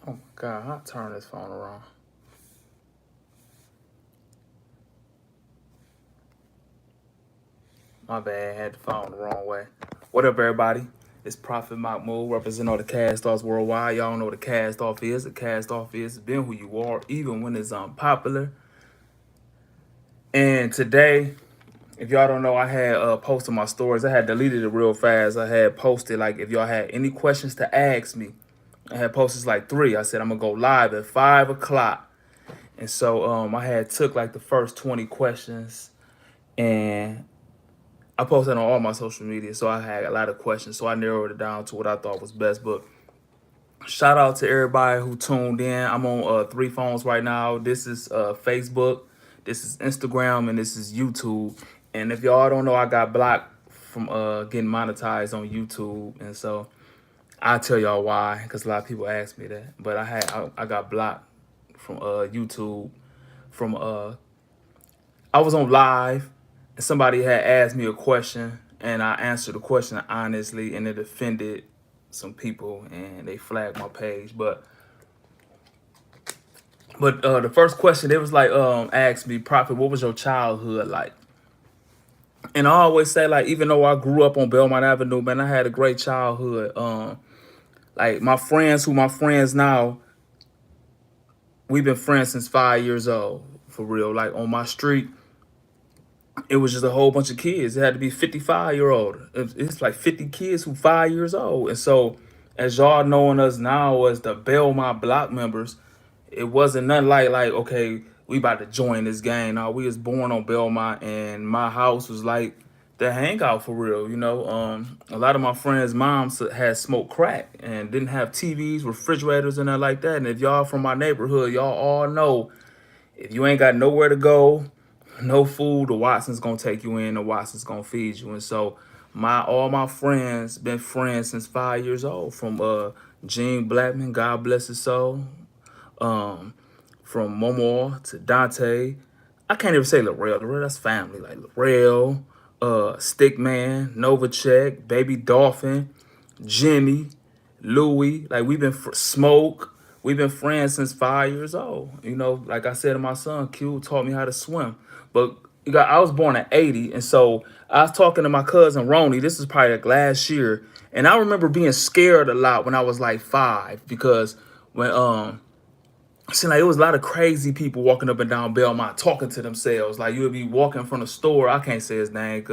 Oh God, I'll turn this phone around. My bad, had the phone the wrong way. What up, everybody? It's Prophet Mocmoud, representing all the cast offs worldwide. Y'all know what a cast off is. A cast off is being who you are, even when it's unpopular. And today, if y'all don't know, I had posted my stories. I had deleted it real fast. I had posted like if y'all had any questions to ask me. I had posted like 3. I said I'm gonna go live at 5 o'clock. And so I had took like the first 20 questions and I posted on all my social media, so I had a lot of questions. So I narrowed it down to what I thought was best. But shout out to everybody who tuned in. I'm on 3 phones right now. This is Facebook, this is Instagram, and this is YouTube. And if y'all don't know, I got blocked from getting monetized on YouTube, and so I'll tell y'all why, because a lot of people ask me that. But I got blocked from YouTube from I was on live and somebody had asked me a question and I answered the question honestly and it offended some people and they flagged my page. But the first question it was like asked me, Prophet, what was your childhood like? And I always say like even though I grew up on Belmont Avenue, man, I had a great childhood. Like my friends now, we've been friends since 5 years old, for real. Like on my street, it was just a whole bunch of kids. It had to be 55-year-old. It's like 50 kids who 5 years old. And so, as y'all knowing us now as the Belmont block members, it wasn't nothing like okay, we about to join this gang. No, we was born on Belmont, and my house was like the hangout for real. A lot of my friends' moms had smoked crack and didn't have TVs, refrigerators, and that like that. And if y'all from my neighborhood, y'all all know if you ain't got nowhere to go, no food, the Watson's gonna take you in, the Watson's gonna feed you. And so all my friends been friends since 5 years old. From Gene Blackman, God bless his soul. Um, from Momo to Dante. I can't even say Laurel. Laurel, that's family. Like Laurel, Stickman, Novacek, Baby Dolphin, Jimmy, Louie. Like we've been Smoke. We've been friends since 5 years old. Like I said to my son, Q taught me how to swim. But I was born in '80, and so I was talking to my cousin Roni. This is probably like last year, and I remember being scared a lot when I was like 5 because when seemed like it was a lot of crazy people walking up and down Belmont talking to themselves. Like you would be walking from the store. I can't say his name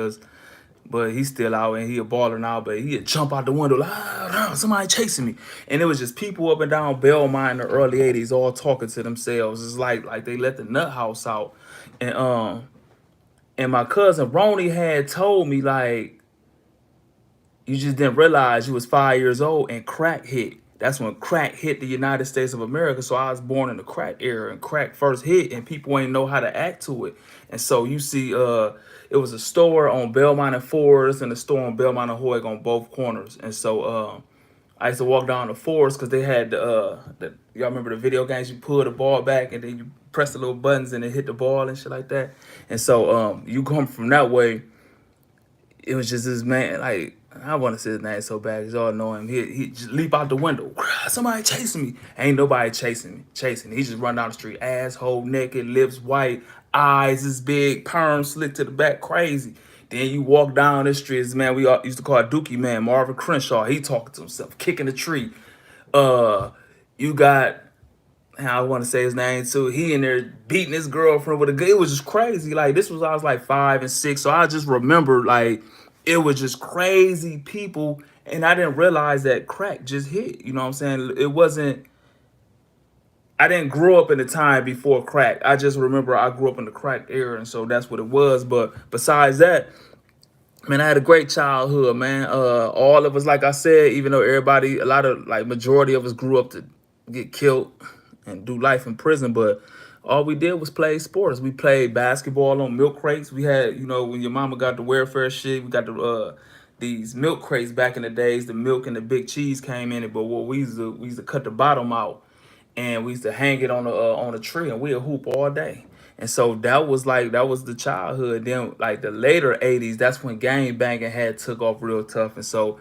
but he's still out and he a baller now. But he'd jump out the window like, somebody chasing me. And it was just people up and down Belmont in the early '80s all talking to themselves. It's like they let the nut house out. And my cousin Roni had told me like you just didn't realize you was 5 years old and crack hit. That's when crack hit the United States of America. So I was born in the crack era and crack first hit and people ain't know how to act to it. And so you see it was a store on Belmont and Forest and a store on Belmont and Hoyt on both corners. And so I used to walk down the Forest because they had y'all remember the video games, you pull the ball back and then you press the little buttons and it hit the ball and shit like that. And so you come from that way, it was just this man, like, I want to say his name so bad because y'all know him. He just leap out the window. Somebody chasing me. Ain't nobody chasing me. He just run down the street, asshole naked, lips white, eyes is big, perm slick to the back, crazy. Then you walk down the street, this man we all used to call Dookie Man, Marvin Crenshaw. He talking to himself, kicking the tree. Uh, you got I want to say his name too. He in there beating his girlfriend with a gun. It was just crazy. Like this was I was like 5 and 6, so I just remember like it was just crazy people, and I didn't realize that crack just hit. You know what I'm saying? It wasn't. I didn't grow up in the time before crack. I just remember I grew up in the crack era, and so that's what it was. But besides that, man, I had a great childhood, man. All of us, like I said, even though everybody, a lot of like majority of us grew up to get killed and do life in prison, but all we did was play sports. We played basketball on milk crates. We had, when your mama got the welfare shit, we got these milk crates back in the days. The milk and the big cheese came in it, but what we used to cut the bottom out and we used to hang it on a tree and we'd hoop all day. And so that was the childhood. Then like the later '80s, that's when gang banging had took off real tough. And so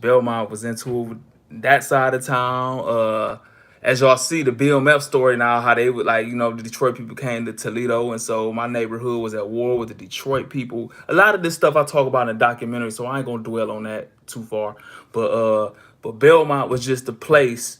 Belmont was into that side of town. as y'all see the BMF story now, how they would like, the Detroit people came to Toledo, and so my neighborhood was at war with the Detroit people. A lot of this stuff I talk about in the documentary, so I ain't gonna dwell on that too far. But Belmont was just the place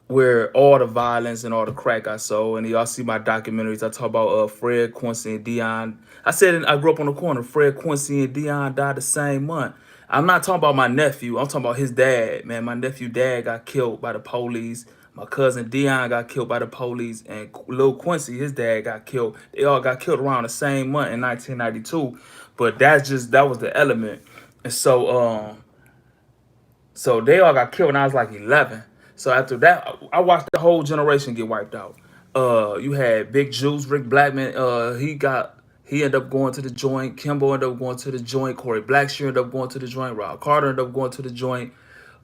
where all the violence and all the crack I saw. And y'all see my documentaries. I talk about Fred, Quincy, and Dion. I said I grew up on the corner. Fred, Quincy, and Dion died the same month. I'm not talking about my nephew. I'm talking about his dad. Man, my nephew dad got killed by the police. My cousin Dion got killed by the police, and Lil Quincy, his dad, got killed. They all got killed around the same month in 1992. But that was the element. And so they all got killed when I was like 11. So after that, I watched the whole generation get wiped out. You had Big Juice, Rick Blackman. He ended up going to the joint. Kimbo ended up going to the joint. Corey Blackshear ended up going to the joint. Rob Carter ended up going to the joint.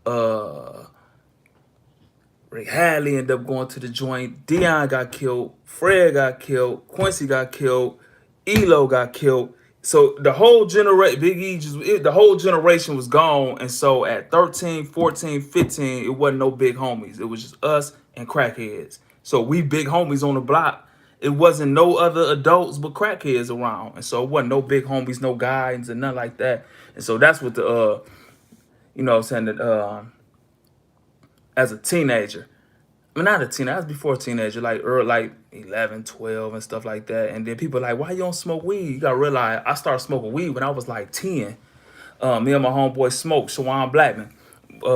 Uh, Rick Hadley ended up going to the joint. Dion got killed. Fred got killed. Quincy got killed. Elo got killed. So the whole generation, Big E, the whole generation was gone. And so at 13, 14, 15, it wasn't no big homies. It was just us and crackheads. So we big homies on the block. It wasn't no other adults but crackheads around. And so it wasn't no big homies, no guys and nothing like that. And so that's what I'm saying, that as a teenager, I mean, not a teenager, that was before a teenager, like early, like 11, 12 and stuff like that. And then people like, why you don't smoke weed? You gotta realize I started smoking weed when I was like 10. Me and my homeboy smoked, Shawan Blackman.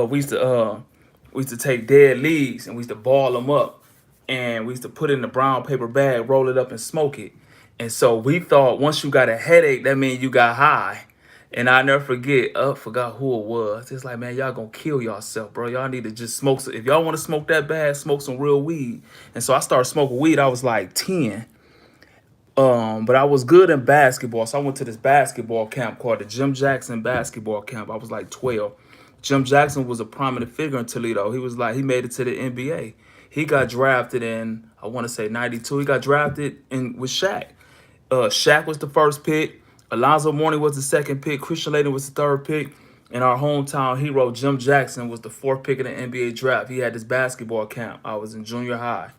We used to take dead leaves and we used to ball them up. And we used to put it in a brown paper bag, roll it up and smoke it. And so we thought once you got a headache, that means you got high. And I never forget, forgot who it was. It's like, man, y'all gonna kill yourself, bro. Y'all need to just smoke some. If y'all want to smoke that bad, smoke some real weed. And so I started smoking weed. I was like 10. But I was good in basketball. So I went to this basketball camp called the Jim Jackson basketball camp. I was like 12. Jim Jackson was a prominent figure in Toledo. He made it to the NBA. He got drafted in, I want to say 92. He got drafted in with Shaq. Shaq was the first pick. Alonzo Mourning was the second pick. Christian Laettner was the third pick. And our hometown hero, Jim Jackson, was the fourth pick in the NBA draft. He had this basketball camp. I was in junior high.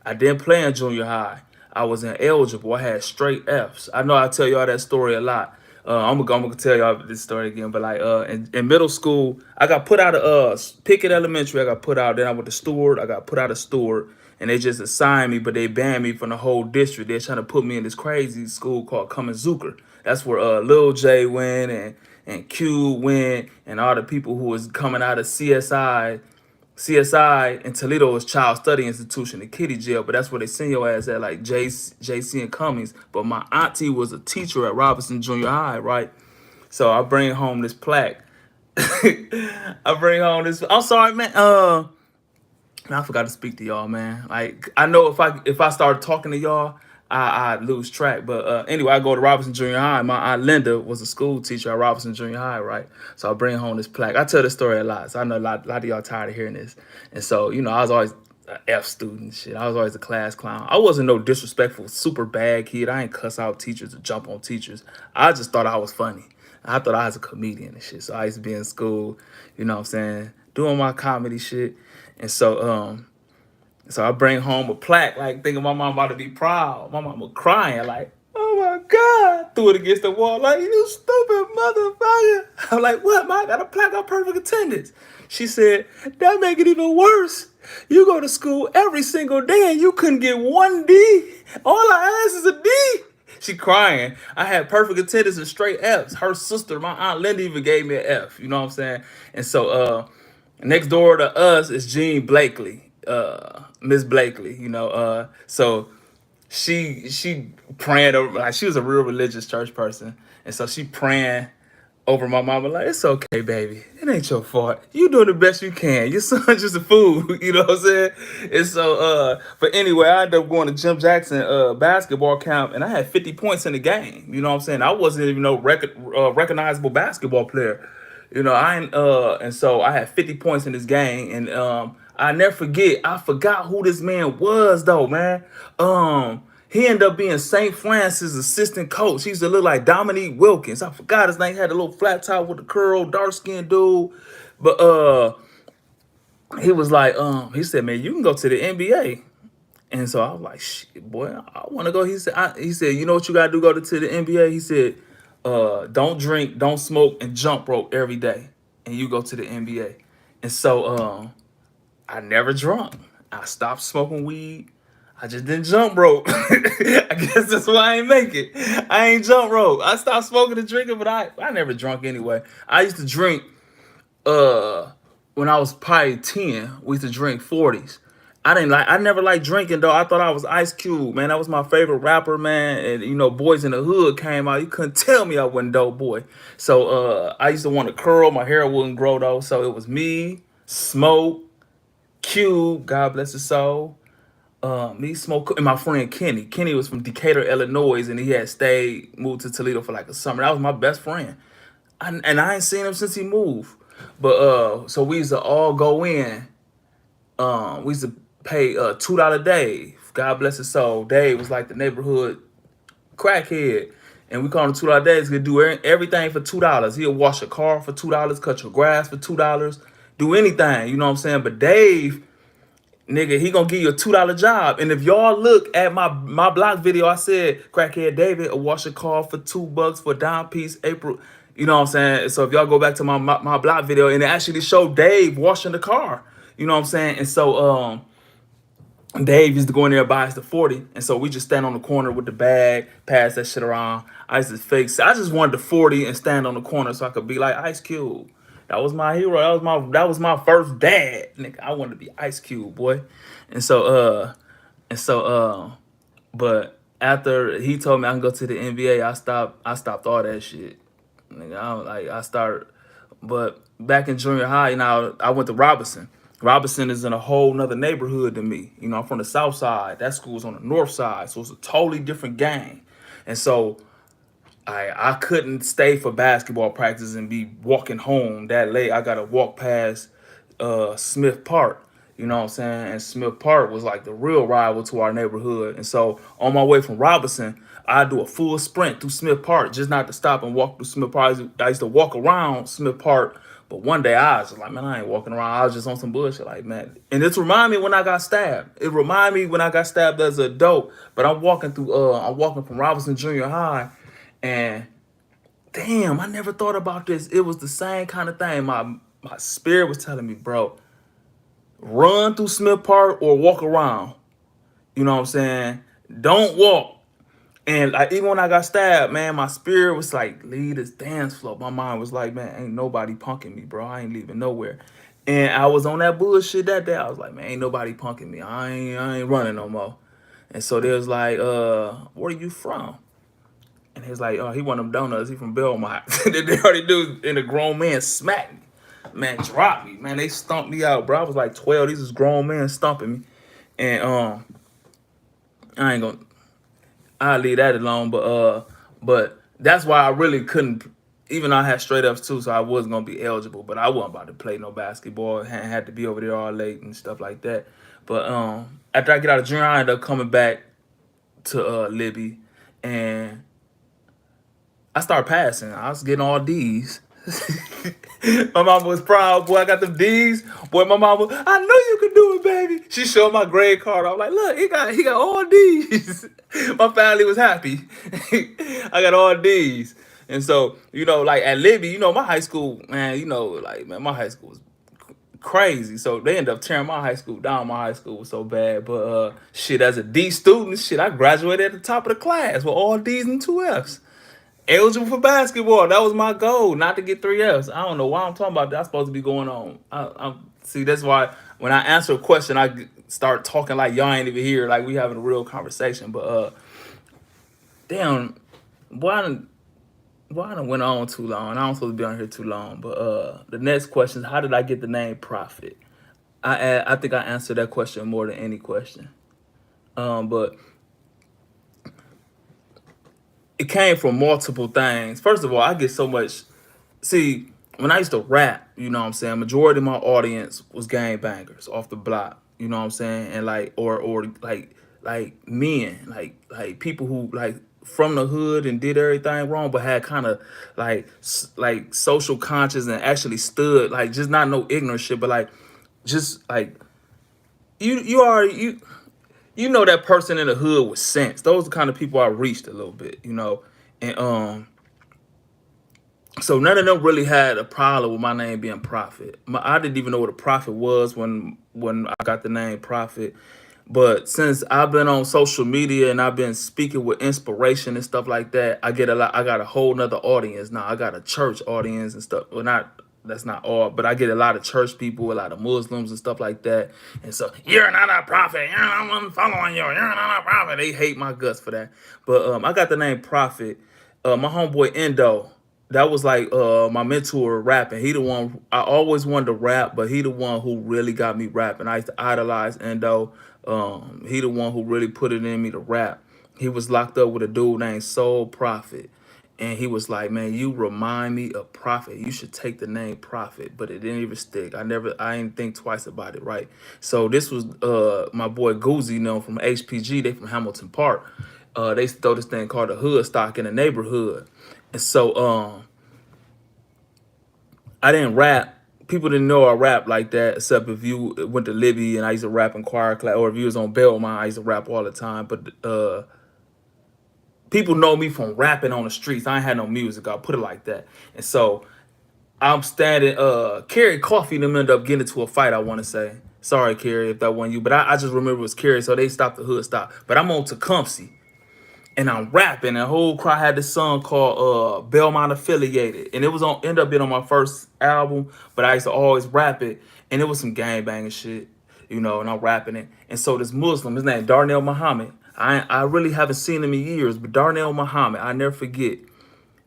I didn't play in junior high. I was ineligible. I had straight Fs. I know I tell y'all that story a lot. I'm gonna tell y'all this story again. But like in middle school, I got put out of Pickett Elementary. I got put out. Then I went to Stewart. I got put out of Stewart. And they just assigned me, but they banned me from the whole district. They're trying to put me in this crazy school called Cummins Zucker. That's where Lil J went and Q went, and all the people who was coming out of CSI. CSI in Toledo is Child Study Institution, the kiddie jail, but that's where they send your ass at, like JC and Cummings. But my auntie was a teacher at Robinson Junior High, right? So I bring home this plaque. I bring home this. I'm sorry, man. I forgot to speak to y'all, man. Like I know if I start talking to y'all, I lose track. But anyway, I go to Robinson Junior High. My aunt Linda was a school teacher at Robinson Junior High, right? So I bring home this plaque. I tell this story a lot, so I know a lot of y'all tired of hearing this. And so I was always an F student, shit. I was always a class clown. I wasn't no disrespectful, super bad kid. I ain't cuss out teachers or jump on teachers. I just thought I was funny. I thought I was a comedian and shit. So I used to be in school, you know what I'm saying, doing my comedy shit. And so I bring home a plaque, like thinking my mom about to be proud. My mama crying, like, oh my God. Threw it against the wall, like, you stupid motherfucker. I'm like, what, ma? I got a plaque of perfect attendance. She said, that make it even worse. You go to school every single day and you couldn't get one D. All I asked is a D. She crying. I had perfect attendance and straight Fs. Her sister, my aunt Linda, even gave me an F. You know what I'm saying? And so next door to us is Jean Blakely, Miss Blakely. So she praying over, like she was a real religious church person, and so she praying over my mama like, it's okay, baby. It ain't your fault. You doing the best you can. Your son's just a fool. You know what I'm saying? And so, but anyway, I ended up going to Jim Jackson basketball camp, and I had 50 points in the game. You know what I'm saying? I wasn't even no recognizable basketball player. And so I had 50 points in this game, and I never forget. I forgot who this man was though, man. He ended up being St. Francis' assistant coach. He used to look like Dominique Wilkins. I forgot his name. He had a little flat top with a curl, dark skinned dude. But he was like, he said, man, you can go to the NBA. And so I was like, shit, boy, I want to go. He said, you know what you got to do, go to the NBA? He said, don't drink, don't smoke, and jump rope every day. And you go to the NBA. And so I never drunk. I stopped smoking weed. I just didn't jump rope. I guess that's why I ain't make it. I ain't jump rope. I stopped smoking and drinking, but I never drunk anyway. I used to drink uh when I was probably 10, we used to drink 40s. I never liked drinking though. I thought I was Ice Cube, man. That was my favorite rapper, man. And Boys in the Hood came out. You couldn't tell me I wasn't dope boy. So I used to want to curl, my hair wouldn't grow though. So it was me, Smoke, Cube, God bless his soul. Me, Smoke, and my friend Kenny. Kenny was from Decatur, Illinois, and he had moved to Toledo for like a summer. That was my best friend. And I ain't seen him since he moved. But so we used to all go in. We used to pay $2 Dave. God bless his soul. Dave was like the neighborhood crackhead. And we call him $2 Dave. He'd do everything for $2. He'll wash a car for $2, cut your grass for $2, do anything, you know what I'm saying? But Dave, nigga, he gonna give you a $2 job. And if y'all look at my block video, I said crackhead David will wash a car for $2 for a dime piece. April, you know what I'm saying? So if y'all go back to my block video, and it actually showed Dave washing the car, you know what I'm saying? And so Dave used to go in there and buy us the 40. And so we just stand on the corner with the bag, pass that shit around. I used to I just wanted the 40 and stand on the corner so I could be like Ice Cube. That was my hero. That was my first dad. Nigga, I wanted to be Ice Cube, boy. And so and so but after he told me I can go to the NBA, I stopped all that shit. Nigga, I started, but back in junior high, I went to Robinson. Robinson is in a whole nother neighborhood than me. I'm from the south side. That school's on the north side, so it's a totally different gang. And so I couldn't stay for basketball practice and be walking home that late. I gotta walk past Smith Park. You know what I'm saying? And Smith Park was like the real rival to our neighborhood. And so on my way from Robinson, I do a full sprint through Smith Park, just not to stop and walk through Smith Park. I used to walk around Smith Park, but one day I was just like, man, I ain't walking around. I was just on some bullshit, like, man. And it's remind me when I got stabbed. It remind me when I got stabbed as an adult. But I'm walking from Robinson Junior High, and damn, I never thought about this. It was the same kind of thing. My spirit was telling me, bro, run through Smith Park or walk around. You know what I'm saying? Don't walk. And like even when I got stabbed, man, my spirit was like, leave this dance floor. My mind was like, man, ain't nobody punking me, bro. I ain't leaving nowhere. And I was on that bullshit that day. I was like, man, ain't nobody punking me. I ain't running no more. And so they was like, where are you from? And he was like, oh, he want them donuts. He from Belmont. They already do. And the grown man smacked me. Man, dropped me. Man, they stumped me out, bro. I was like 12. These was grown men stumping me. And I ain't gonna I'll leave that alone. But that's why I really couldn't, even though I had straight ups too, so I was gonna be eligible, but I wasn't about to play no basketball. Had to be over there all late and stuff like that. But after I get out of junior, I ended up coming back to Libby, and I started passing. I was getting all D's. My mama was proud, boy. I got them D's. Boy, my mama, I knew you could do it, baby. She showed my grade card. I was like, look, he got all D's. My family was happy. I got all D's. And so, like at Libby, my high school, man, like, man, my high school was crazy. So they ended up tearing my high school down. My high school was so bad. But shit, as a D student, shit, I graduated at the top of the class with all D's and two F's. Eligible for basketball. That was my goal, not to get 3 Fs. I don't know why I'm talking about that. That's supposed to be going on. See, that's why when I answer a question, I start talking like y'all ain't even here, like we having a real conversation. But damn, boy, I done went on too long. I don't supposed to be on here too long. But the next question is, how did I get the name Prophet? I think I answered that question more than any question. But it came from multiple things. First of all, I get so much. See, when I used to rap, you know what I'm saying, majority of my audience was gangbangers off the block, you know what I'm saying, and like or like men, like people who like from the hood and did everything wrong, but had kind of like social conscience and actually stood like just not no ignorant shit, but like just like you already you know that person in the hood with sense. Those are the kind of people I reached a little bit, you know, and so none of them really had a problem with my name being Prophet. I didn't even know what a prophet was when I got the name Prophet. But since I've been on social media and I've been speaking with inspiration and stuff like that, I get a lot. I got a whole nother audience now. I got a church audience and stuff. Well, not that's not all, but I get a lot of church people, a lot of Muslims and stuff like that. And so you're not a prophet. You're not one following you. You're not a prophet. They hate my guts for that. But I got the name Prophet. My homeboy Endo, that was like my mentor rapping. He the one I always wanted to rap, but he the one who really got me rapping. I used to idolize Endo. He the one who really put it in me to rap. He was locked up with a dude named Soul Prophet. And he was like, man, you remind me of Prophet. You should take the name Prophet. But it didn't even stick. I didn't think twice about it, right? So this was my boy Goozy, you know, from HPG. They from Hamilton Park. They throw this thing called a hood stock in the neighborhood. And so I didn't rap. People didn't know I rap like that, except if you went to Libby and I used to rap in choir class, or if you was on Belmont, I used to rap all the time. But people know me from rapping on the streets. I ain't had no music. I'll put it like that. And so I'm standing. Carrie Coffee and them ended up getting into a fight. I want to say. Sorry, Carrie, if that wasn't you, but I just remember it was Carrie, so they stopped the hood stop. But I'm on Tecumseh and I'm rapping. And the whole crowd had this song called Belmont Affiliated. And it was on ended up being on my first album, but I used to always rap it. And it was some gang banging shit, you know, and I'm rapping it. And so this Muslim, his name Darnell Muhammad. I really haven't seen him in years, but Darnell Muhammad, I never forget.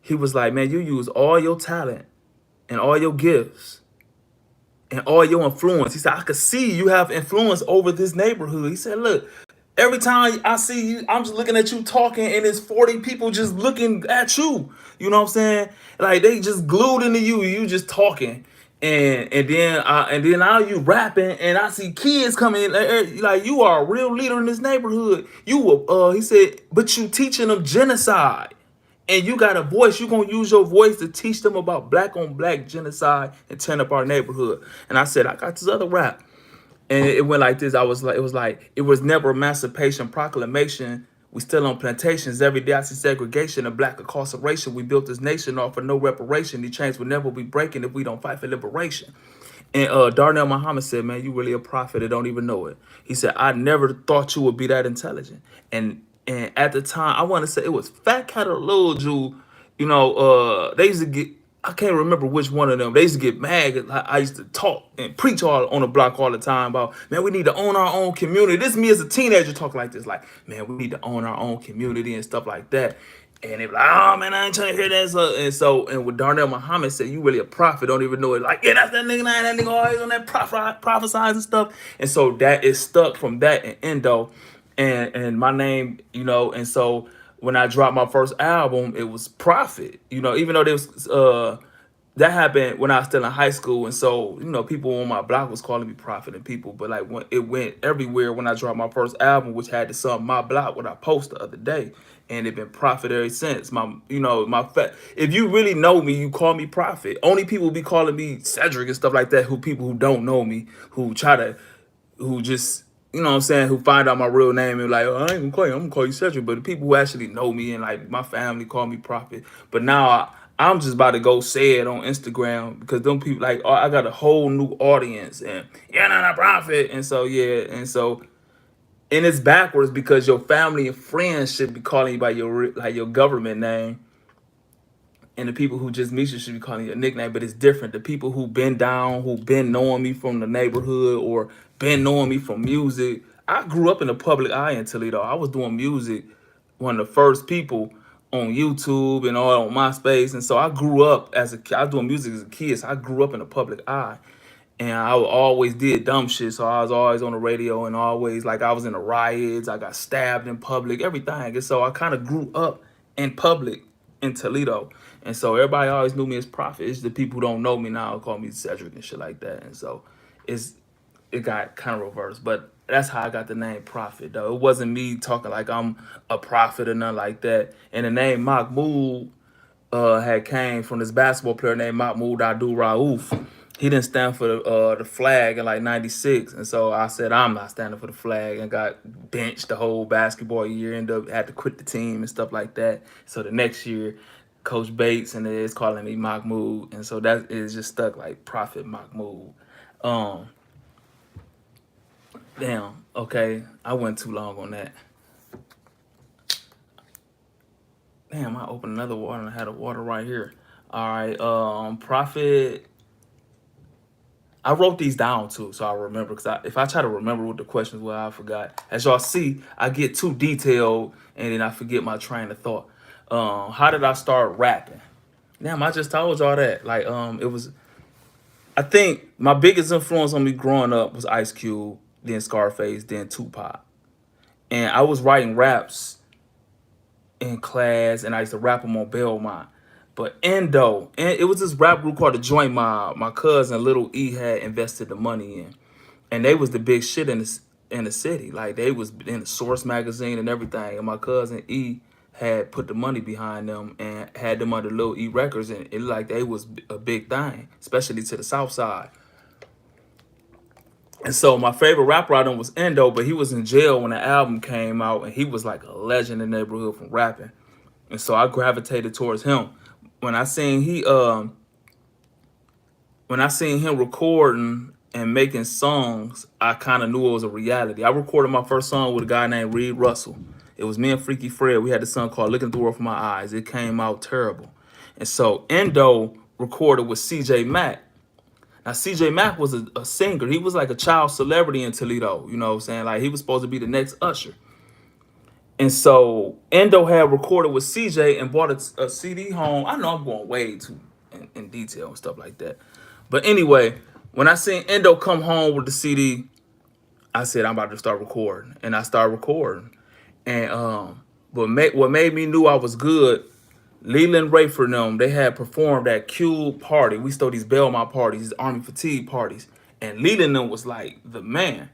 He was like, man, you use all your talent and all your gifts and all your influence. He said, I could see you have influence over this neighborhood. He said, look, every time I see you, I'm just looking at you talking, and it's 40 people just looking at you. You know what I'm saying? Like they just glued into you. You just talking, and then now you rapping, and I see kids coming. Like you are a real leader in this neighborhood. You were, he said, but you teaching them genocide. And you got a voice. You gonna use your voice to teach them about black on black genocide and turn up our neighborhood. And I said, I got this other rap. And it went like this. It was never Emancipation Proclamation. We still on plantations. Every day I see segregation and black incarceration. We built this nation off of no reparation. These chains will never be breaking if we don't fight for liberation. And Darnell Muhammad said, man, you really a prophet that don't even know it. He said, I never thought you would be that intelligent. And at the time, I want to say it was Fat Cat or Lil Jew, you know, they used to get, I can't remember which one of them. They used to get mad. I used to talk and preach all on the block all the time about, man, we need to own our own community. This is me as a teenager talking like this, like, man, we need to own our own community and stuff like that. And they be like, oh man, I ain't trying to hear that. And with Darnell Muhammad said, you really a prophet, don't even know it. Like, yeah, that's that nigga, that nigga always on that prophesize and stuff. And so that is stuck from that and Endo and my name, you know, and so when I dropped my first album, it was Prophet, you know, even though there was that happened when I was still in high school, and so you know people on my block was calling me Prophet and people, but like when it went everywhere when I dropped my first album, which had the song My Block, what I posted the other day, and it been Prophet ever since. If you really know me, you call me Prophet. Only people be calling me Cedric and stuff like that. Who people who don't know me, who just you know what I'm saying, who find out my real name and like, oh, I ain't gonna call you, I'm gonna call you Cedric. But the people who actually know me and like my family call me Prophet. But now I'm just about to go say it on Instagram because them people like, oh, I got a whole new audience and you're not a prophet. And so yeah, and it's backwards because your family and friends should be calling you by your government name, and the people who just meet you should be calling you a nickname, but it's different. The people who been down, who been knowing me from the neighborhood or been knowing me from music. I grew up in the public eye in Toledo. I was doing music, one of the first people on YouTube and all on MySpace. And so I grew up as a kid. I was doing music as a kid, so I grew up in the public eye. And I always did dumb shit, so I was always on the radio and always like I was in the riots. I got stabbed in public, everything. And so I kind of grew up in public in Toledo, and so everybody always knew me as Prophet. It's the people who don't know me now call me Cedric and shit like that. And so it's it got kind of reversed, but that's how I got the name Prophet. Though it wasn't me talking like I'm a prophet or nothing like that. And the name Mocmoud had came from this basketball player named Mocmoud Adu Rauf. He didn't stand for the flag in like '96, and so I said I'm not standing for the flag, and got benched the whole basketball year. Ended up had to quit the team and stuff like that. So the next year, Coach Bates and is calling me Mocmoud, and so that is just stuck like Prophet Mocmoud. Um, Damn. Okay, I went too long on that. Damn, I opened another water and I had a water right here. All right, Prophet. I wrote these down too, so I remember. Because if I try to remember what the questions were, I forgot. As y'all see, I get too detailed and then I forget my train of thought. How did I start rapping? Damn, I just told y'all that. Like, it was. I think my biggest influence on me growing up was Ice Cube, then Scarface, then Tupac, and I was writing raps in class, and I used to rap them on Belmont. But Endo, and it was this rap group called the Joint Mob. My cousin Little E had invested the money in, and they was the big shit in the city. Like they was in the Source magazine and everything. And my cousin E had put the money behind them and had them under Little E Records, and it like they was a big thing, especially to the South Side. And so my favorite rapper out of them was Endo, but he was in jail when the album came out, and he was like a legend in the neighborhood from rapping. And so I gravitated towards him. When I seen he when I seen him recording and making songs, I kind of knew it was a reality. I recorded my first song with a guy named Reed Russell. It was me and Freaky Fred. We had this song called "Looking Through the World from My Eyes." It came out terrible. And so Endo recorded with CJ Mack. Now CJ Mack was a singer. He was like a child celebrity in Toledo. You know what I'm saying? Like he was supposed to be the next Usher. And so Endo had recorded with CJ and bought a CD home. I know I'm going way too in detail and stuff like that. But anyway, when I seen Endo come home with the CD, I said I'm about to start recording, and I started recording. And what made me knew I was good, Leland Rayford and them, they had performed at Cube party. We stole these Belmont parties, these Army fatigue parties, and Leland and them was like the man.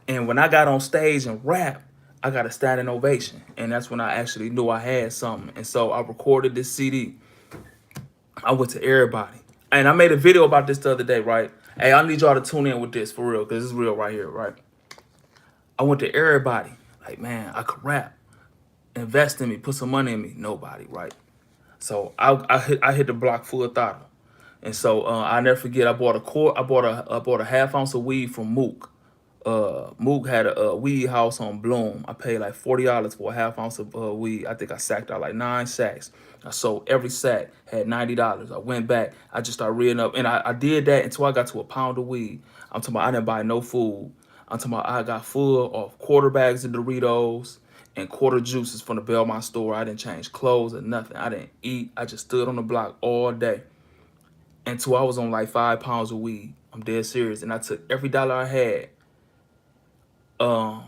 And when I got on stage and rap, I got a standing ovation, and that's when I actually knew I had something. And so I recorded this CD. I went to everybody, and I made a video about this the other day. Right? Hey, I need y'all to tune in with this for real, cause this is real right here. Right? I went to everybody. Like, man, I could rap. Invest in me. Put some money in me. Nobody. Right? So I hit the block full throttle, and so I never forget. I bought a half ounce of weed from Mook. Mook had a weed house on Bloom. I paid like $40 for a half ounce of weed. I think I sacked out like 9 sacks. I sold every sack, had $90. I went back. I just started reading up, and I did that until I got to a pound of weed. I'm talking about I didn't buy no food. I'm talking about I got full of quarter bags of Doritos and quarter juices from the Belmont store. I didn't change clothes or nothing. I didn't eat. I just stood on the block all day until I was on like 5 pounds of weed. I'm dead serious. And I took every dollar I had, um,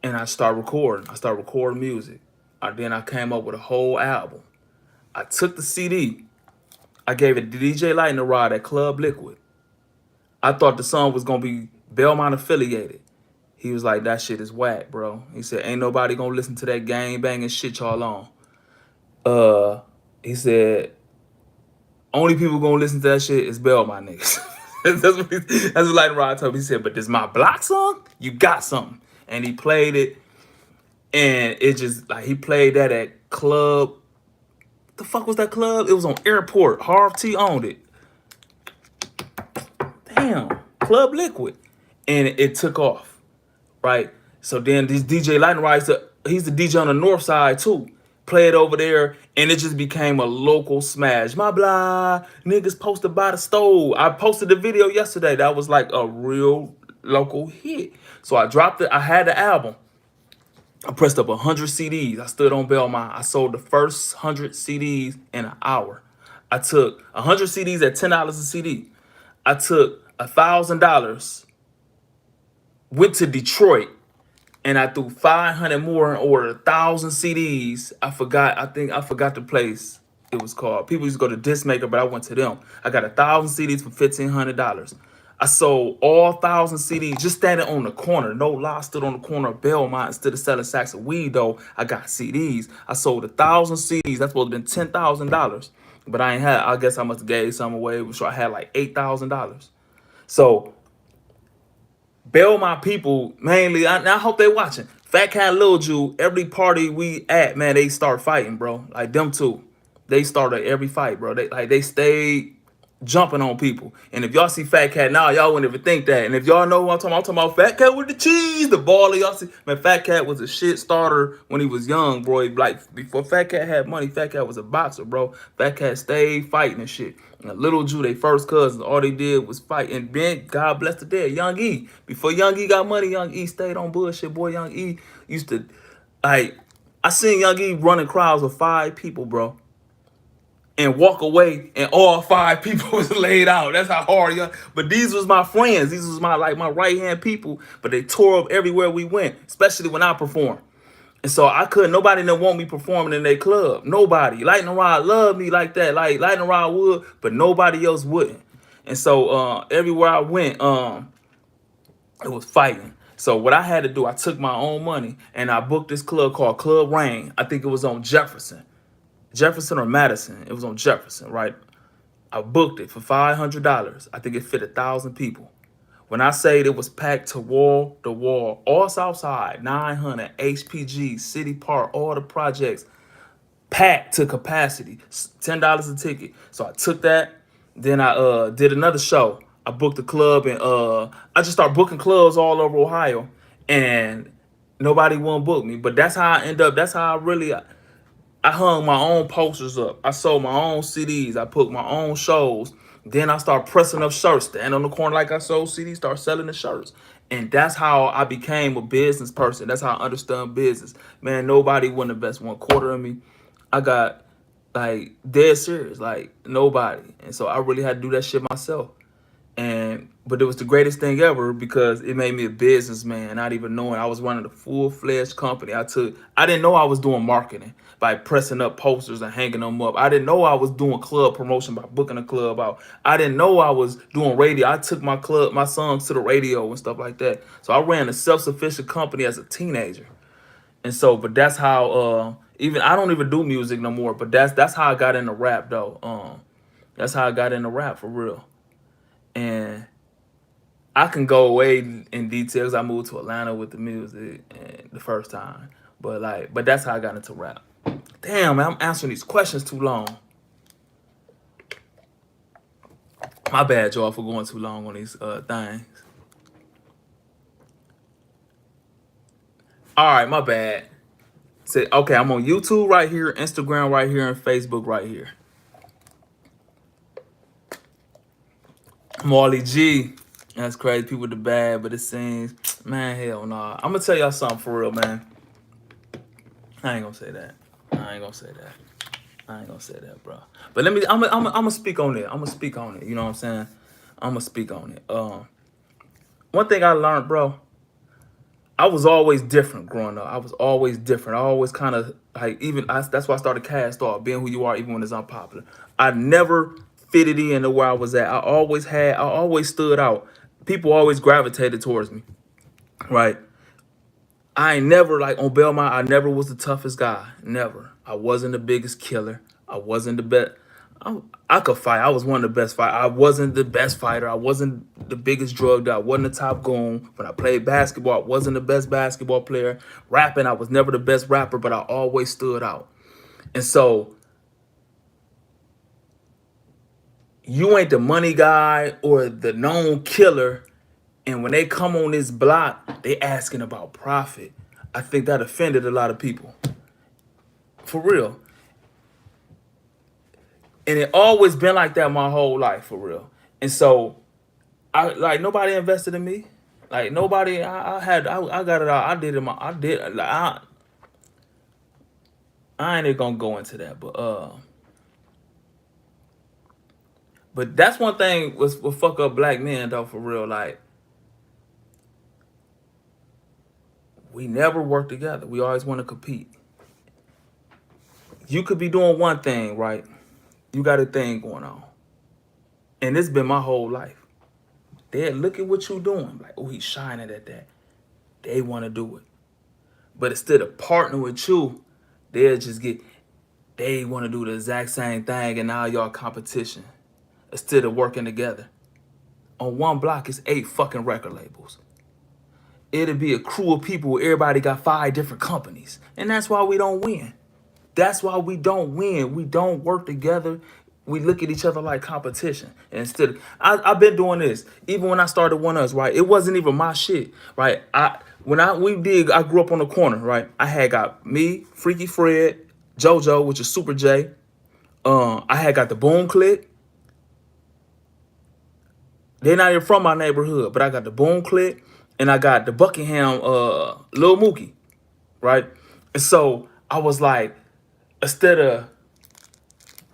and I started recording. I started recording music. Then I came up with a whole album. I took the CD. I gave it to DJ Lightning Rod at Club Liquid. I thought the song was gonna be Belmont affiliated. He was like, "That shit is whack, bro." He said, "Ain't nobody gonna listen to that gang banging shit y'all on." Uh, he said, "Only people gonna listen to that shit is Belmont niggas." That's what Lightning Rod told me. He said, "But this my block song. You got something." And he played it, and it just like he played that at Club. The fuck was that club? It was on Airport. Harv T owned it. Damn, Club Liquid, and it took off, right? So then this DJ Lightning Rod, he's the DJ on the north side too. Play it over there, and it just became a local smash. My blah niggas posted by the stove. I posted the video yesterday. That was like a real local hit. So I dropped it. I had the album. I pressed up 100 CDs. I stood on Belmont. I sold the first 100 CDs in an hour. I took 100 CDs at $10 a CD. I took $1,000, went to Detroit, and I threw 500 more and ordered 1,000 CDs. I think I forgot the place it was called. People used to go to Discmaker, but I went to them. I got 1,000 CDs for $1,500. I sold all 1,000 CDs just standing on the corner. No lie, stood on the corner of Belmont instead of selling sacks of weed. Though I got CDs. I sold 1,000 CDs. That's supposed to have been $10,000, but I ain't had. I guess I must have gave some away, so I had like $8,000. So Belmont people mainly, I hope they watching. Fat Cat, Lil Jew, every party we at, man, they start fighting, bro. Like them two, they started every fight, bro. They stayed jumping on people. And if y'all see Fat Cat now, y'all wouldn't even think that. And if y'all know what I'm talking about Fat Cat with the cheese, the baller. Y'all see, man, Fat Cat was a shit starter when he was young, bro. Like before Fat Cat had money, Fat Cat was a boxer, bro. Fat Cat stayed fighting and shit. And Little Jew, they first cousins, all they did was fight. And then God bless the dead, Young E. Before Young E got money, Young E stayed on bullshit, boy. Young E used to, like, I seen Young E running crowds with 5 people, bro, and walk away, and all 5 people was laid out. That's how hard young. But these was my friends. These was my right hand people. But they tore up everywhere we went, especially when I performed. And so I couldn't. Nobody didn't want me performing in their club. Nobody. Lightning Rod loved me like that. Like Lightning Rod would, but nobody else wouldn't. And so everywhere I went, it was fighting. So what I had to do, I took my own money and I booked this club called Club Rain. I think it was on Jefferson or Madison. It was on Jefferson, right? I booked it for $500. I think it fit 1,000 people. When I say it was packed to wall to wall, all Southside, 900, HPG, City Park, all the projects, packed to capacity, $10 a ticket. So I took that. Then I did another show. I booked a club and I just started booking clubs all over Ohio, and nobody won't book me. But that's how I end up. That's how I really. I hung my own posters up. I sold my own CDs. I put my own shows. Then I start pressing up shirts. Stand on the corner like I sold CDs, start selling the shirts. And that's how I became a business person. That's how I understood business. Man, nobody won the best 1/4 of me. I got like dead serious, like nobody. And so I really had to do that shit myself. But it was the greatest thing ever because it made me a businessman, not even knowing I was running a full-fledged company. I didn't know I was doing marketing by pressing up posters and hanging them up. I didn't know I was doing club promotion by booking a club out. I didn't know I was doing radio. I took my songs to the radio and stuff like that. So I ran a self-sufficient company as a teenager. And so, but that's how even I don't even do music no more, but that's how I got into rap though. That's how I got into rap for real. And I can go away in details. I moved to Atlanta with the music and the first time, but that's how I got into rap. Damn, man, I'm answering these questions too long. My bad, y'all, for going too long on these things. All right, my bad. Say, okay, I'm on YouTube right here, Instagram right here, and Facebook right here. Marley G. That's crazy. People with the bad, but it seems, man, hell no. I'm gonna tell y'all something for real, man. I ain't gonna say that. I ain't gonna say that. I ain't gonna say that, bro. But I'm gonna speak on it. I'm gonna speak on it. You know what I'm saying? I'm gonna speak on it. One thing I learned, bro, I was always different growing up. I was always different. I always kind of like that's why I started Cast Off, being who you are, even when it's unpopular. I never fitted in to where I was at. I always stood out. People always gravitated towards me, right? I ain't never like on Belmont. I never was the toughest guy. Never. I wasn't the biggest killer. I wasn't the best. I could fight. I was one of the best fighters. I wasn't the best fighter. I wasn't the biggest drug dealer. I wasn't the top goon. When I played basketball, I wasn't the best basketball player. Rapping, I was never the best rapper, but I always stood out. And so you ain't the money guy or the known killer. And when they come on this block, they asking about profit. I think that offended a lot of people. For real. And it always been like that my whole life, for real. And so I like nobody invested in me. Like nobody I got it all. I did it I did like I ain't even gonna go into that, but that's one thing will fuck up black men though, for real. Like we never work together. We always want to compete. You could be doing one thing, right? You got a thing going on. And it's been my whole life. They look at what you doing. Like, oh, he's shining at that. They want to do it. But instead of partnering with you, they want to do the exact same thing, and now y'all competition instead of working together. On one block, it's 8 fucking record labels. It'll be a crew of people where everybody got 5 different companies. And that's why we don't win. That's why we don't win. We don't work together. We look at each other like competition. And instead of, I've been doing this. Even when I started One Us, right? It wasn't even my shit, right? I grew up on the corner, right? I had got me, Freaky Fred, JoJo, which is Super J. I had got the Boom Click. They're not even from my neighborhood, but I got the Boom Click and I got the Buckingham Lil Mookie, right? And so I was like, instead of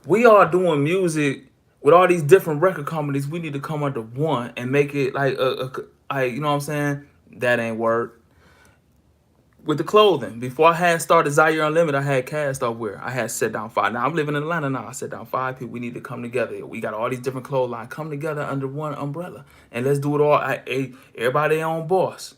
we are doing music with all these different record companies, we need to come under one and make it like you know what I'm saying? That ain't work. With the clothing, before I had started Zaire Unlimited, I had cast off wear. I had set down 5. Now I'm living in Atlanta now. I set down 5 people. We need to come together. We got all these different clothesline. Come together under one umbrella and let's do it all. Everybody their own boss.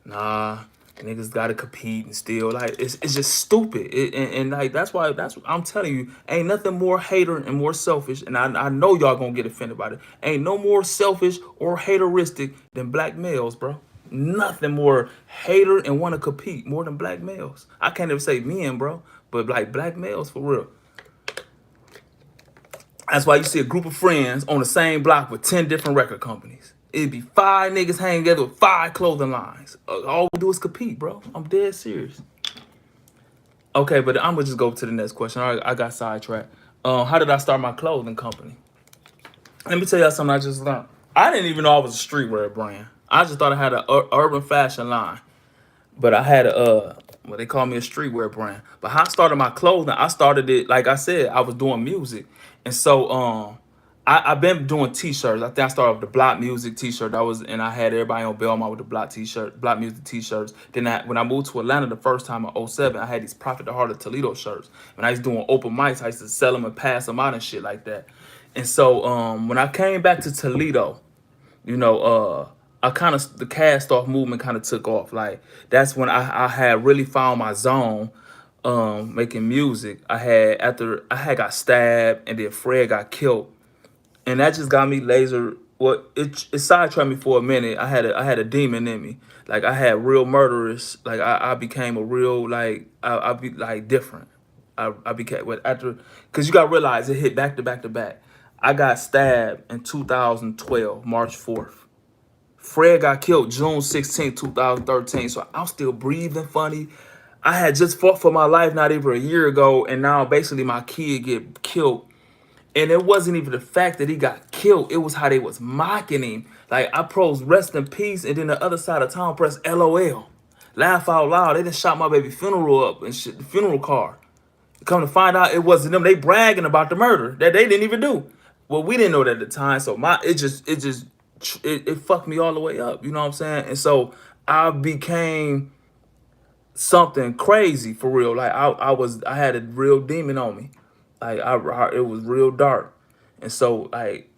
Nah, niggas gotta compete and still like it's just stupid. And like that's what I'm telling you. Ain't nothing more hater and more selfish. And I know y'all gonna get offended by it. Ain't no more selfish or hateristic than black males, bro. Nothing more hater and want to compete more than black males. I can't even say men, bro, but like black males for real. That's why you see a group of friends on the same block with 10 different record companies. It'd be 5 niggas hanging together with 5 clothing lines. All we do is compete, bro. I'm dead serious. Okay, but I'm gonna just go to the next question. All right, I got sidetracked. How did I start my clothing company? Let me tell y'all something I just learned. I didn't even know I was a streetwear brand. I just thought I had an urban fashion line. But I had what they call me a streetwear brand. But how I started my clothing, I started it, like I said, I was doing music. And so I've been doing t-shirts. I think I started with the Block Music t-shirt. And I had everybody on Belmont with the Block Music t-shirts. Then when I moved to Atlanta the first time in '07, I had these Prophet the Heart of Toledo shirts. When I was doing open mics, I used to sell them and pass them out and shit like that. And so when I came back to Toledo, you know, I kind of the cast off movement kind of took off. Like that's when I had really found my zone, making music. I had got stabbed and then Fred got killed, and that just got me laser. Well, it sidetracked me for a minute. I had a demon in me. Like I had real murderous. Like I became a real like I be like different. I became what after because you got to realize it hit back to back to back. I got stabbed in 2012, March 4th. Fred got killed June 16th, 2013. So I'm still breathing funny. I had just fought for my life not even a year ago, and now basically my kid get killed. And it wasn't even the fact that he got killed. It was how they was mocking him. Like I pros rest in peace, and then the other side of town press LOL. Laugh out loud. They done shot my baby funeral up and shit, the funeral car. Come to find out it wasn't them. They bragging about the murder that they didn't even do. Well, we didn't know that at the time. So it fucked me all the way up. You know what I'm saying? And so I became something crazy for real. Like I had a real demon on me. Like it was real dark. And so like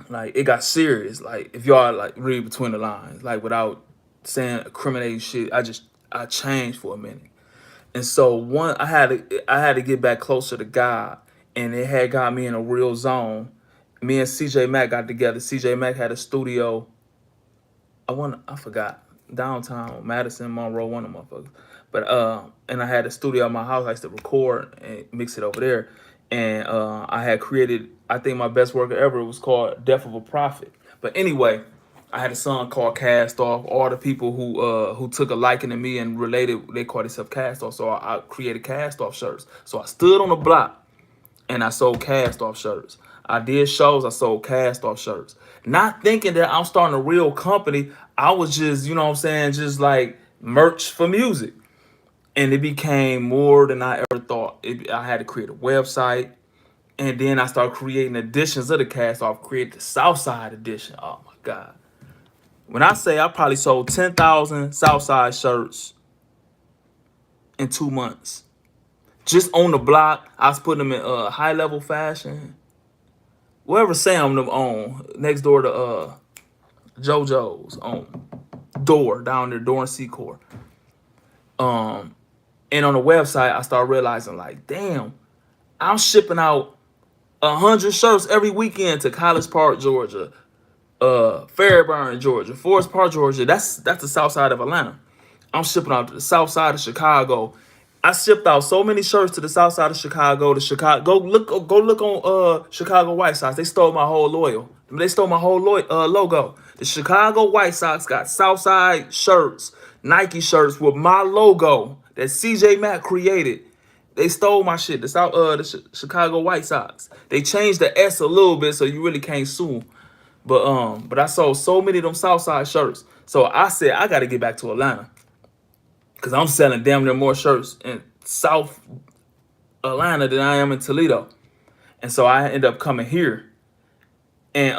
it got serious. Like if y'all like read between the lines, like without saying incriminating shit, I changed for a minute. And so I had to get back closer to God, and it had got me in a real zone. Me and CJ Mack got together. CJ Mack had a studio. I forgot downtown Madison, Monroe, one of them motherfuckers. But and I had a studio at my house. I used to record and mix it over there. And I had created, I think my best work ever was called Death of a Prophet. But anyway, I had a song called Cast Off. All the people who took a liking to me and related, they called themselves Cast Off. So I created Cast Off shirts. So I stood on the block and I sold Cast Off shirts. I did shows, I sold Cast Off shirts. Not thinking that I'm starting a real company. I was just, you know what I'm saying, just like merch for music. And it became more than I ever thought. I had to create a website. And then I started creating editions of the Cast Off, create the Southside edition. Oh my God. When I say I probably sold 10,000 Southside shirts in 2 months. Just on the block, I was putting them in high level fashion. Wherever Sam them on, next door to JoJo's on Door, down there, Door and Secor. And on the website, I started realizing like, damn, I'm shipping out 100 shirts every weekend to College Park, Georgia, Fairburn, Georgia, Forest Park, Georgia. That's the south side of Atlanta. I'm shipping out to the south side of Chicago. I shipped out so many shirts to the south side of Chicago. To Chicago, go look on Chicago White Sox. They stole my whole loyal. They stole my whole logo. The Chicago White Sox got Southside shirts, Nike shirts with my logo that CJ Mack created. They stole my shit. Chicago White Sox. They changed the S a little bit so you really can't sue 'em. But I sold so many of them Southside shirts. So I said I got to get back to Atlanta because I'm selling damn near more shirts in South Atlanta than I am in Toledo. And so I end up coming here. And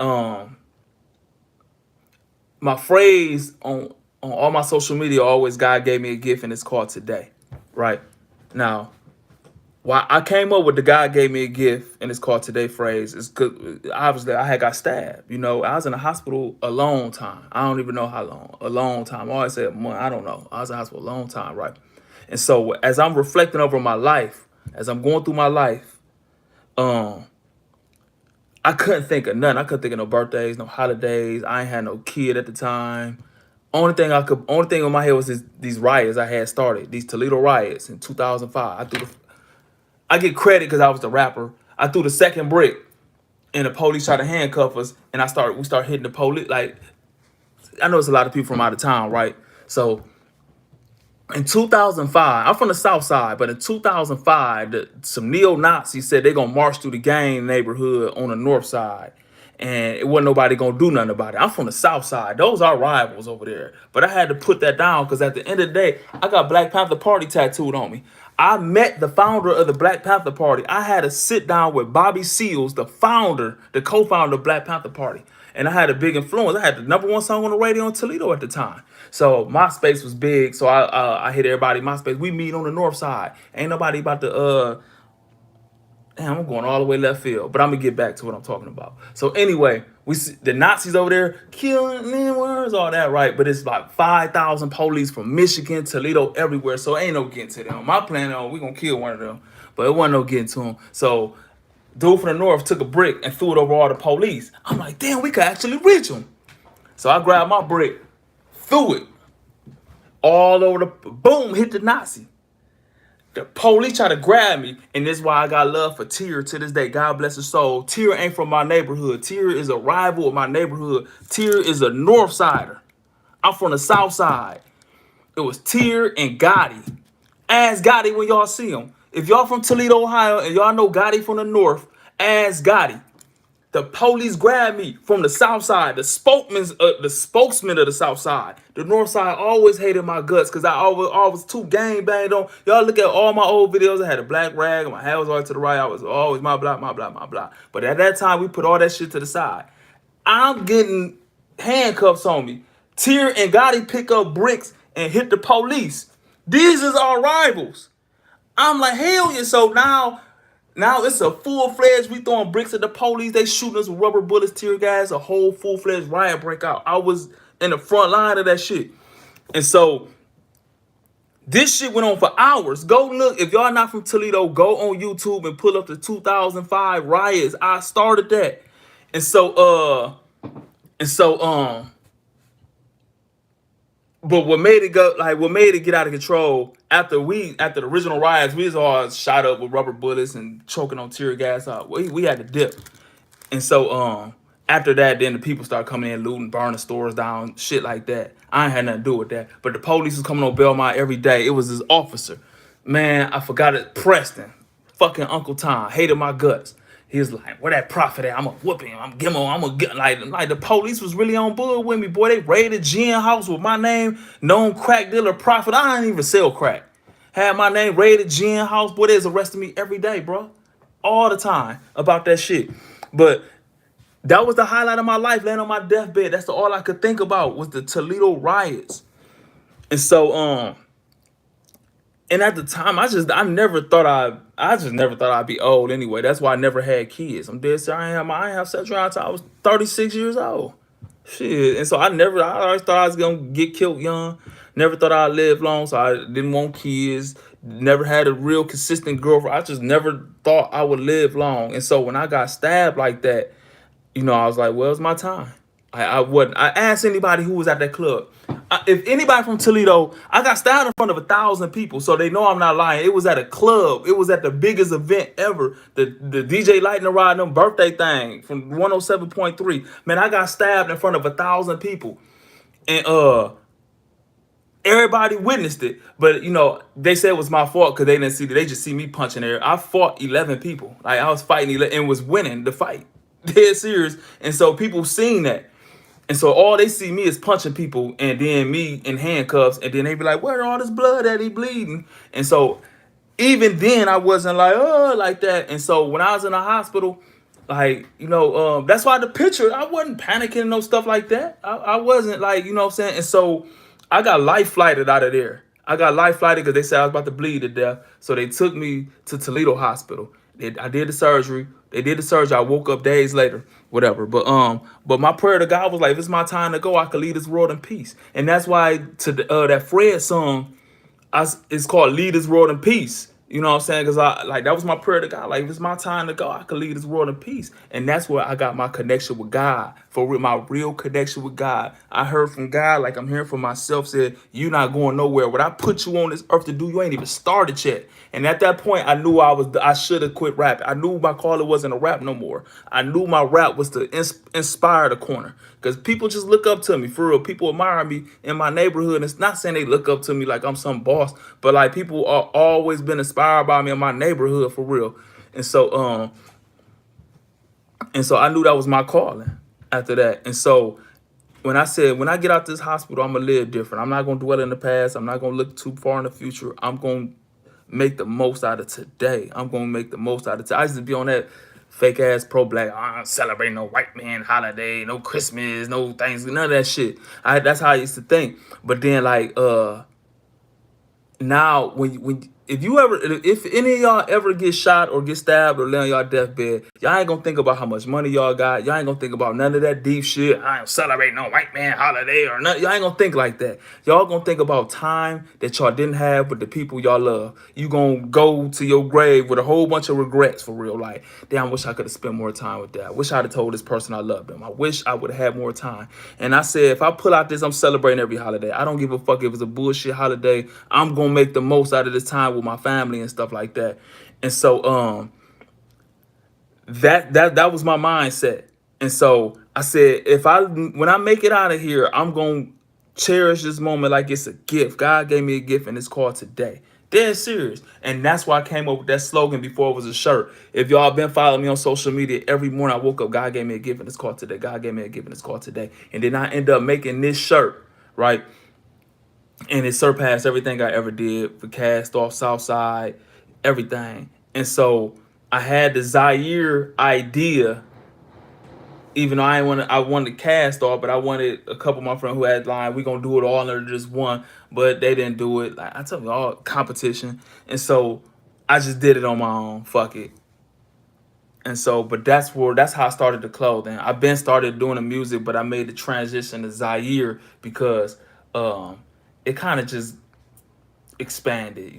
my phrase on all my social media always God gave me a gift and it's called today. Right? Now, why I came up with the God gave me a gift and it's called today phrase is because obviously I had got stabbed. You know, I was in the hospital a long time. I don't even know how long. A long time. I always say a month. I don't know. I was in the hospital a long time, right? And so as I'm reflecting over my life, as I'm going through my life, I couldn't think of nothing. I couldn't think of no birthdays, no holidays. I ain't had no kid at the time. Only thing in my head was these riots I had started, these Toledo riots in 2005. I get credit because I was the rapper. I threw the second brick, and the police tried to handcuff us, and we start hitting the police. Like, I know it's a lot of people from out of town, right? So in 2005, I'm from the South Side, but in 2005, some neo-Nazis said they're gonna march through the gang neighborhood on the North Side, and it wasn't nobody gonna do nothing about it. I'm from the South Side; those are rivals over there. But I had to put that down because at the end of the day, I got Black Panther Party tattooed on me. I met the founder of the Black Panther Party. I had a sit down with Bobby Seals, the co-founder of Black Panther Party. And I had a big influence. I had the #1 song on the radio in Toledo at the time. So MySpace was big. So I hit everybody MySpace. We meet on the North Side. Ain't nobody about to damn, I'm going all the way left field, but I'm gonna get back to what I'm talking about. So anyway, we see the Nazis over there killing words, all that, right? But it's like 5,000 police from Michigan, Toledo, everywhere. So ain't no getting to them. My plan we gonna kill one of them, but it wasn't no getting to them. So dude from the north took a brick and threw it over all the police. I'm like, damn, we could actually reach them. So I grabbed my brick, threw it all over boom, hit the Nazi. The police try to grab me, and this is why I got love for Tier to this day. God bless his soul. Tier ain't from my neighborhood. Tier is a rival of my neighborhood. Tier is a North Sider. I'm from the South Side. It was Tier and Gotti. Ask Gotti when y'all see him. If y'all from Toledo, Ohio, and y'all know Gotti from the North, ask Gotti. The police grabbed me from the South Side, the spokesman of the South Side. The North Side always hated my guts because I always too gang banged on. Y'all look at all my old videos. I had a black rag and my hair was always to the right. I was always my block, my block, my block. But at that time, we put all that shit to the side. I'm getting handcuffs on me. Tier and Gotti pick up bricks and hit the police. These is our rivals. I'm like, hell yeah. So now it's a full-fledged, we throwing bricks at the police. They shooting us with rubber bullets, tear gas, a whole full-fledged riot break out. I was in the front line of that shit. And so this shit went on for hours. Go look. If y'all not from Toledo, go on YouTube and pull up the 2005 riots. I started that. And so but what made it get out of control after the original riots, we was all shot up with rubber bullets and choking on tear gas out. We had to dip. And so after that, then the people started coming in, looting, burning stores down, shit like that. I ain't had nothing to do with that. But the police was coming on Belmont every day. It was this officer. Man, I forgot it. Preston. Fucking Uncle Tom. Hated my guts. He was like, where that prophet at? I'm going to whoop him. I'm going to get like the police was really on board with me, boy. They raided gin house with my name, known crack dealer prophet. I didn't even sell crack. Had my name raided gin house. Boy, they was arresting me every day, bro. All the time about that shit. But that was the highlight of my life, laying on my deathbed. That's all I could think about was the Toledo riots. And so, and at the time, I just never thought I'd be old anyway. That's why I never had kids. I'm dead serious. I ain't have sex around until I was 36 years old. Shit. And so I always thought I was gonna get killed young. Never thought I'd live long, so I didn't want kids. Never had a real consistent girlfriend. I just never thought I would live long. And so when I got stabbed like that, I was like, well, it's my time. I wouldn't. I asked anybody who was at that club. If anybody from Toledo, I got stabbed in front of 1,000 people, so they know I'm not lying. It was at a club. It was at the biggest event ever. The DJ Lightning Rod them birthday thing from 107.3. Man, I got stabbed in front of 1,000 people, and everybody witnessed it. But they said it was my fault because they didn't see it. They just see me punching there. I fought 11 people. Like I was fighting 11 and was winning the fight. Dead serious. And so people seen that. And so all they see me is punching people and then me in handcuffs. And then they be like, where all this blood that he bleeding? And so even then I wasn't like, oh, like that. And so when I was in the hospital, like, that's why the picture, I wasn't panicking, no stuff like that. I wasn't like, what I'm saying? And so I got life flighted out of there. I got life flighted because they said I was about to bleed to death. So they took me to Toledo Hospital. I did the surgery. They did the surgery. I woke up days later, whatever. But my prayer to God was like, if it's my time to go, I could leave this world in peace. And that's why that Fred song, it's called Lead This World in Peace. You know what I'm saying? Because that was my prayer to God. Like, if it's my time to go, I could lead this world in peace. And that's where I got my connection with God. For real, my real connection with God. I heard from God, like I'm hearing from myself, said, you not going nowhere. What I put you on this earth to do, you ain't even started yet. And at that point, I knew I should have quit rapping. I knew my calling wasn't a rap no more. I knew my rap was to inspire the corner. Because people just look up to me, for real. People admire me in my neighborhood. And it's not saying they look up to me like I'm some boss, but like people are always been inspired by me in my neighborhood, for real. And so I knew that was my calling after that. And so when I said, when I get out this hospital, I'm gonna live different. I'm not gonna dwell in the past. I'm not gonna look too far in the future. I'm gonna make the most out of today. I'm gonna make the most out of today. I used to be on that fake ass pro black. I don't celebrate no white man holiday, no Christmas, no things, none of that shit. That's how I used to think. But then like now when if any of y'all ever get shot or get stabbed or lay on y'all deathbed, y'all ain't gonna think about how much money y'all got. Y'all ain't gonna think about none of that deep shit. I ain't celebrating no white man holiday or nothing. Y'all ain't gonna think like that. Y'all gonna think about time that y'all didn't have with the people y'all love. You gonna go to your grave with a whole bunch of regrets, for real. Like, damn, I wish I could have spent more time with that. I wish I'd have told this person I loved them. I wish I would have had more time. And I said, if I pull out this, I'm celebrating every holiday. I don't give a fuck if it's a bullshit holiday. I'm gonna make the most out of this time with my family and stuff like that. And so that was my mindset. And so I said, when I make it out of here, I'm gonna cherish this moment like it's a gift. God gave me a gift and it's called today. Dead serious. And that's why I came up with that slogan before it was a shirt. If y'all been following me on social media, every morning I woke up, God gave me a gift and it's called today. God gave me a gift and it's called today. And then I end up making this shirt, right? And it surpassed everything I ever did for Cast Off, Southside, everything. And so I had the Zaire idea, even though I wanted Cast Off, but I wanted a couple of my friends who had line, we gonna do it all under just one, but they didn't do it. Like I tell you, all competition. And so I just did it on my own. Fuck it. And so, but that's how I started the clothing. I've been started doing the music, but I made the transition to Zaire because it kind of just expanded,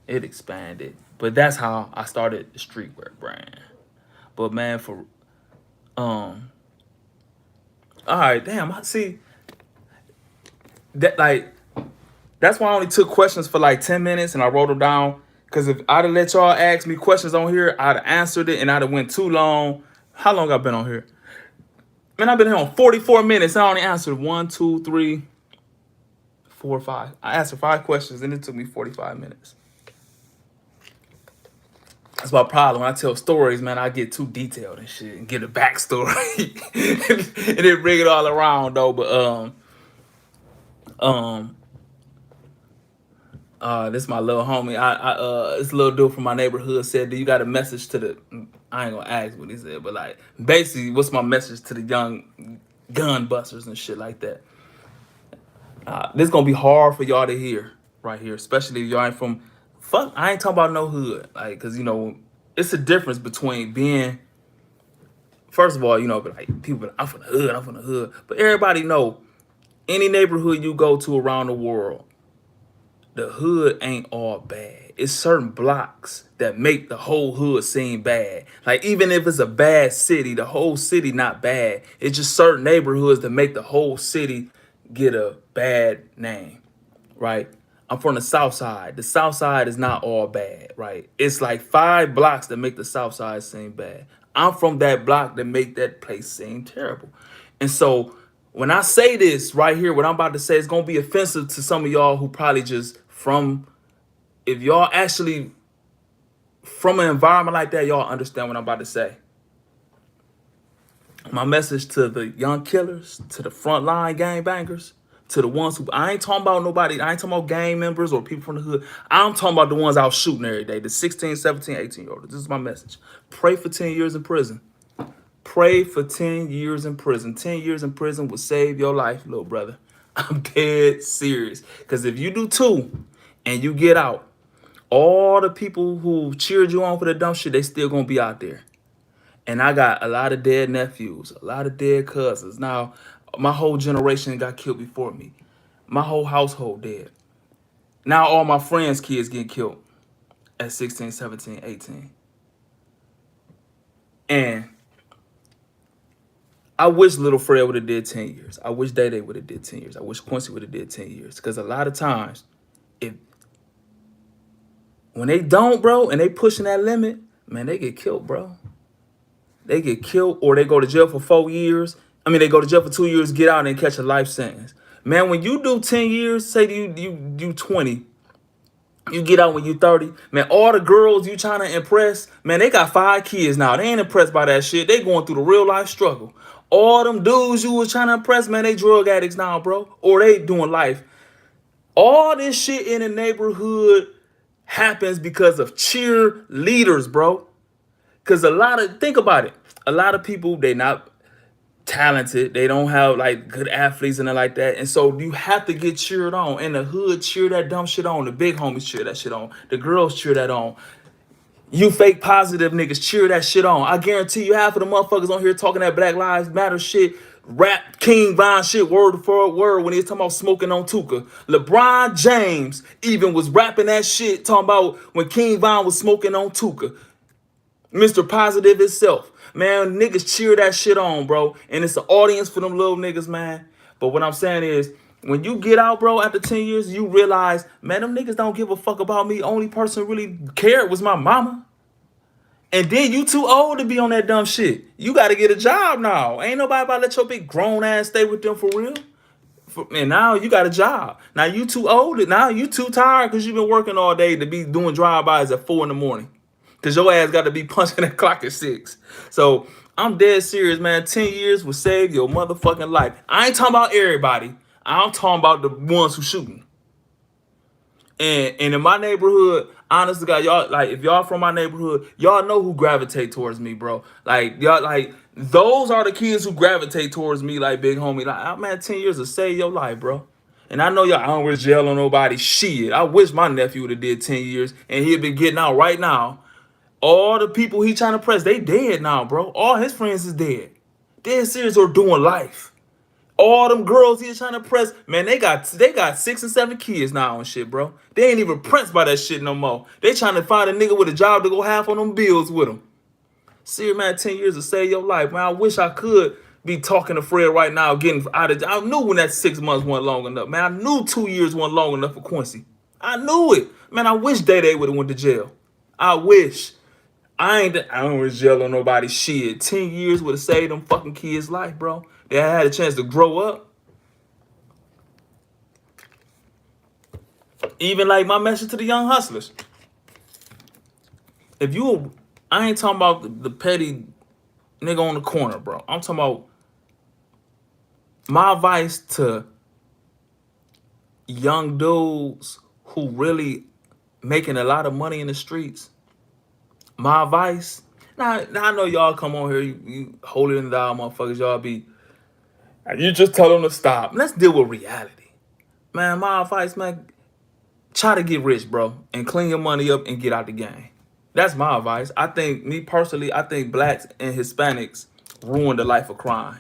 it expanded. But that's how I started the streetwear brand. But man, all right, damn, I see that, like, that's why I only took questions for like 10 minutes and I wrote them down. Cause if I'd have let y'all ask me questions on here, I'd have answered it and I'd have went too long. How long I've been on here? Man, I've been here on 44 minutes. I only answered 1, 2, 3, 4, 5. I answered 5 questions and it took me 45 minutes. That's my problem. When I tell stories, man, I get too detailed and shit and get a backstory and then bring it all around though. But this my little homie. This little dude from my neighborhood said, "Do you got a message to the?" I ain't gonna ask what he said, but like basically, what's my message to the young gun busters and shit like that? This gonna be hard for y'all to hear right here, especially if y'all ain't from. Fuck, I ain't talking about no hood, like, cause it's a difference between being. First of all, but like people, be like, I'm from the hood, but everybody know Any neighborhood you go to around the world, the hood ain't all bad. It's certain blocks that make the whole hood seem bad. Like even if it's a bad city, the whole city not bad. It's just certain neighborhoods that make the whole city get a bad name, right? I'm from the South Side. The South Side is not all bad, right? It's like 5 blocks that make the South Side seem bad. I'm from that block that make that place seem terrible. And so when I say this right here, what I'm about to say is gonna be offensive to some of y'all who probably just from, if y'all actually from an environment like that, y'all understand what I'm about to say. My message to the young killers, to the frontline gangbangers, to the ones who, I ain't talking about nobody, I ain't talking about gang members or people from the hood. I'm talking about the ones out shooting every day, the 16, 17, 18-year-olds. This is my message. Pray for 10 years in prison. Pray for 10 years in prison. 10 years in prison will save your life, little brother. I'm dead serious. Because if you do 2 and you get out, all the people who cheered you on for the dumb shit, they still gonna be out there. And I got a lot of dead nephews, a lot of dead cousins. Now, my whole generation got killed before me. My whole household dead. Now all my friends' kids getting killed at 16, 17, 18. And I wish Little Fred would have did 10 years. I wish Day Day would have did 10 years. I wish Quincy would have did 10 years. Because a lot of times, if when they don't, bro, and they pushing that limit, man, they get killed, bro. They get killed or they go to jail for 4 years. I mean, they go to jail for 2 years, get out and catch a life sentence. Man, when you do 10 years, say you 20, you get out when you 30, man, all the girls you trying to impress, man, they got 5 kids now. They ain't impressed by that shit. They going through the real life struggle. All them dudes you was trying to impress, man, they drug addicts now, bro. Or they doing life. All this shit in the neighborhood happens because of cheerleaders, bro. Because think about it. A lot of people, they not talented. They don't have like good athletes and like that. And so you have to get cheered on. And the hood cheer that dumb shit on. The big homies cheer that shit on. The girls cheer that on. You fake positive niggas cheer that shit on. I guarantee you half of the motherfuckers on here talking that Black Lives Matter shit, rap King Von shit word for word when he was talking about smoking on Tuka. LeBron James even was rapping that shit talking about when King Von was smoking on Tuka. Mr. Positive itself. Man, niggas cheer that shit on, bro. And it's an audience for them little niggas, man. But what I'm saying is, when you get out, bro, after 10 years, you realize, man, them niggas don't give a fuck about me. Only person really cared was my mama. And then you too old to be on that dumb shit. You got to get a job now. Ain't nobody about to let your big grown ass stay with them for real. And now you got a job. Now you too old. Now you too tired because you've been working all day to be doing drive-bys at 4 in the morning. Because your ass got to be punching that clock at 6. So I'm dead serious, man. 10 years will save your motherfucking life. I ain't talking about everybody. I'm talking about the ones who shooting. And in my neighborhood, honest to God, y'all, like, if y'all from my neighborhood, y'all know who gravitate towards me, bro. Like, y'all, like, those are the kids who gravitate towards me, like, big homie. Like, man, 10 years will save your life, bro. And I know y'all, I don't wish jail on nobody. Shit, I wish my nephew would have did 10 years and he'd been getting out right now. All the people he trying to press, they dead now, bro. All his friends is dead. Dead serious or doing life. All them girls he's trying to press, man, they got 6 and 7 kids now and shit, bro. They ain't even pressed by that shit no more. They trying to find a nigga with a job to go half on them bills with them. Serious, man, 10 years to save your life, man. I wish I could be talking to Fred right now, getting out of. I knew when that 6 months wasn't long enough, man. I knew 2 years wasn't long enough for Quincy. I knew it, man. I wish Day Day would have went to jail. I wish. I don't wish jail on nobody. Shit, 10 years would have saved them fucking kids' life, bro. They had a chance to grow up. Even like my message to the young hustlers. If you, I ain't talking about the petty nigga on the corner, bro. I'm talking about my advice to young dudes who really making a lot of money in the streets. My advice, now I know y'all come on here, you holier than thou motherfuckers, y'all be, you just tell them to stop. Let's deal with reality. Man, my advice, man, try to get rich, bro, and clean your money up and get out the game. That's my advice. I think, me personally, I think blacks and Hispanics ruin the life of crime.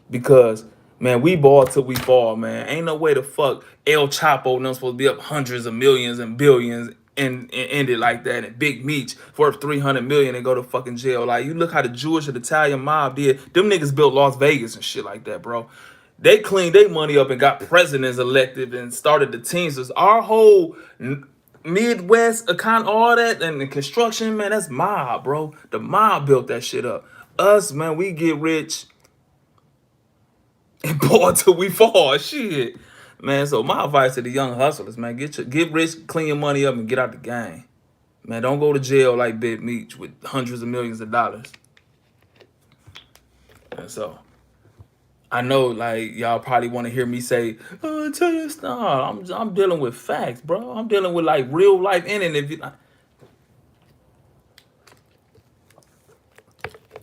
Because Man, we ball till we fall, man. Ain't no way the fuck El Chapo and them supposed to be up hundreds of millions and billions and end it like that. And Big Meech worth 300 million and go to fucking jail. Like, you look how the Jewish and Italian mob did. Them niggas built Las Vegas and shit like that, bro. They cleaned their money up and got presidents elected and started the teams. So our whole Midwest account, all that, and the construction, man, that's mob, bro. The mob built that shit up. Us, man, we get rich and ball till we fall. Shit, man. So my advice to the young hustlers, man, get rich, clean your money up, and get out the game. Man, don't go to jail like Big Meech with hundreds of millions of dollars. And so I know, like, y'all probably want to hear me say, tell you I'm dealing with facts, bro. I'm dealing with like real life in it. If you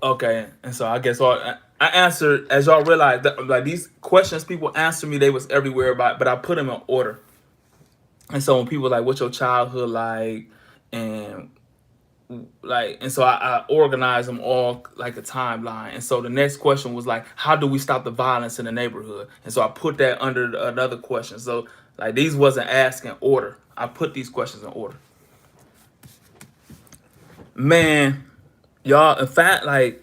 Okay, and so I guess I answered, as y'all realize that like these questions people answer me, they was everywhere about, but I put them in order. And so when people like, what's your childhood like, and and so I organized them all like a timeline. And so the next question was like, how do we stop the violence in the neighborhood? And so I put that under another question. So like these wasn't asked in order. I put these questions in order. Man, y'all, in fact, like,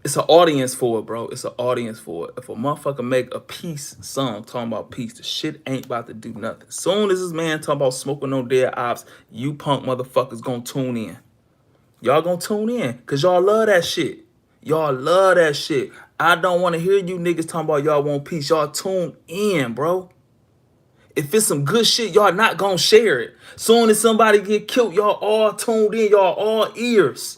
it's an audience for it, bro. It's an audience for it. If a motherfucker make a peace song talking about peace, the shit ain't about to do nothing. Soon as this man talking about smoking on dead ops, you punk motherfuckers gonna tune in. Y'all gonna tune in, cause y'all love that shit. Y'all love that shit. I don't want to hear you niggas talking about y'all want peace. Y'all tune in, bro. If it's some good shit, y'all not gonna share it. Soon as somebody get killed, y'all all tuned in. Y'all all ears.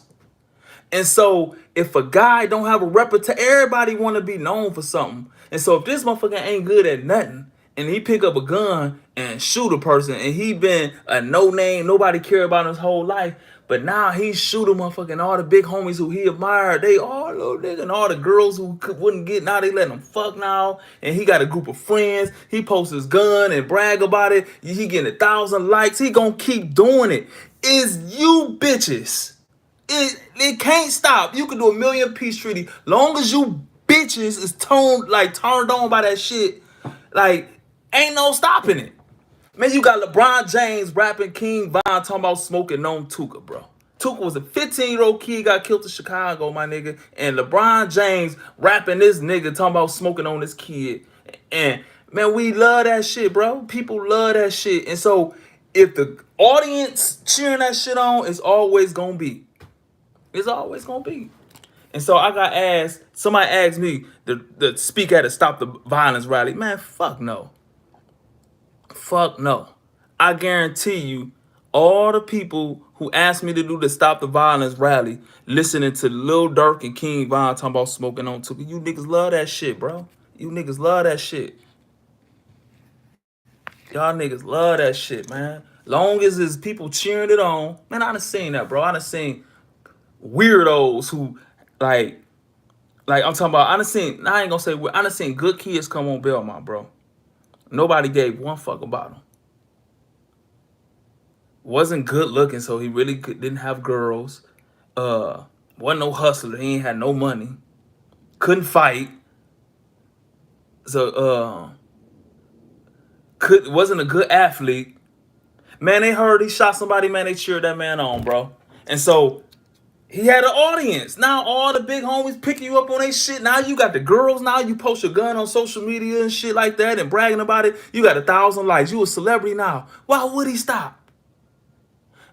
And so if a guy don't have a reputation, everybody want to be known for something. And so if this motherfucker ain't good at nothing, and he pick up a gun and shoot a person, and he been a no name, nobody care about his whole life, but now he shoot a motherfucker, and all the big homies who he admired, they all little nigga, and all the girls who wouldn't get, now they letting him fuck now, and he got a group of friends, he posts his gun and brag about it, he getting 1,000 likes, he gonna keep doing it. It's you bitches. It can't stop. You can do a million peace treaty. Long as you bitches is turned on by that shit, like, ain't no stopping it. Man, you got LeBron James rapping King Von talking about smoking on Tuka, bro. Tuka was a 15-year-old kid, got killed in Chicago, my nigga. And LeBron James rapping this nigga talking about smoking on this kid. And man, we love that shit, bro. People love that shit. And so if the audience cheering that shit on, it's always gonna be. It's always gonna be. And so I got asked, somebody asked me to speak at a Stop the Violence rally. Man, fuck no. Fuck no. I guarantee you, all the people who asked me to do the Stop the Violence rally, listening to Lil Durk and King Von talking about smoking on Tuka, you niggas love that shit, bro. You niggas love that shit. Y'all niggas love that shit, man. Long as there's people cheering it on. Man, I done seen that, bro. I done seen weirdos who, like I'm talking about, I ain't gonna say, I done seen good kids come on Belmont, bro. Nobody gave one fuck about him. Wasn't good looking, so he really didn't have girls. Wasn't no hustler. He ain't had no money. Couldn't fight. So wasn't a good athlete. Man, they heard he shot somebody. Man, they cheered that man on, bro. And so he had an audience. Now all the big homies picking you up on their shit. Now you got the girls. Now you post your gun on social media and shit like that and bragging about it. You got 1,000 likes. You a celebrity now. Why would he stop?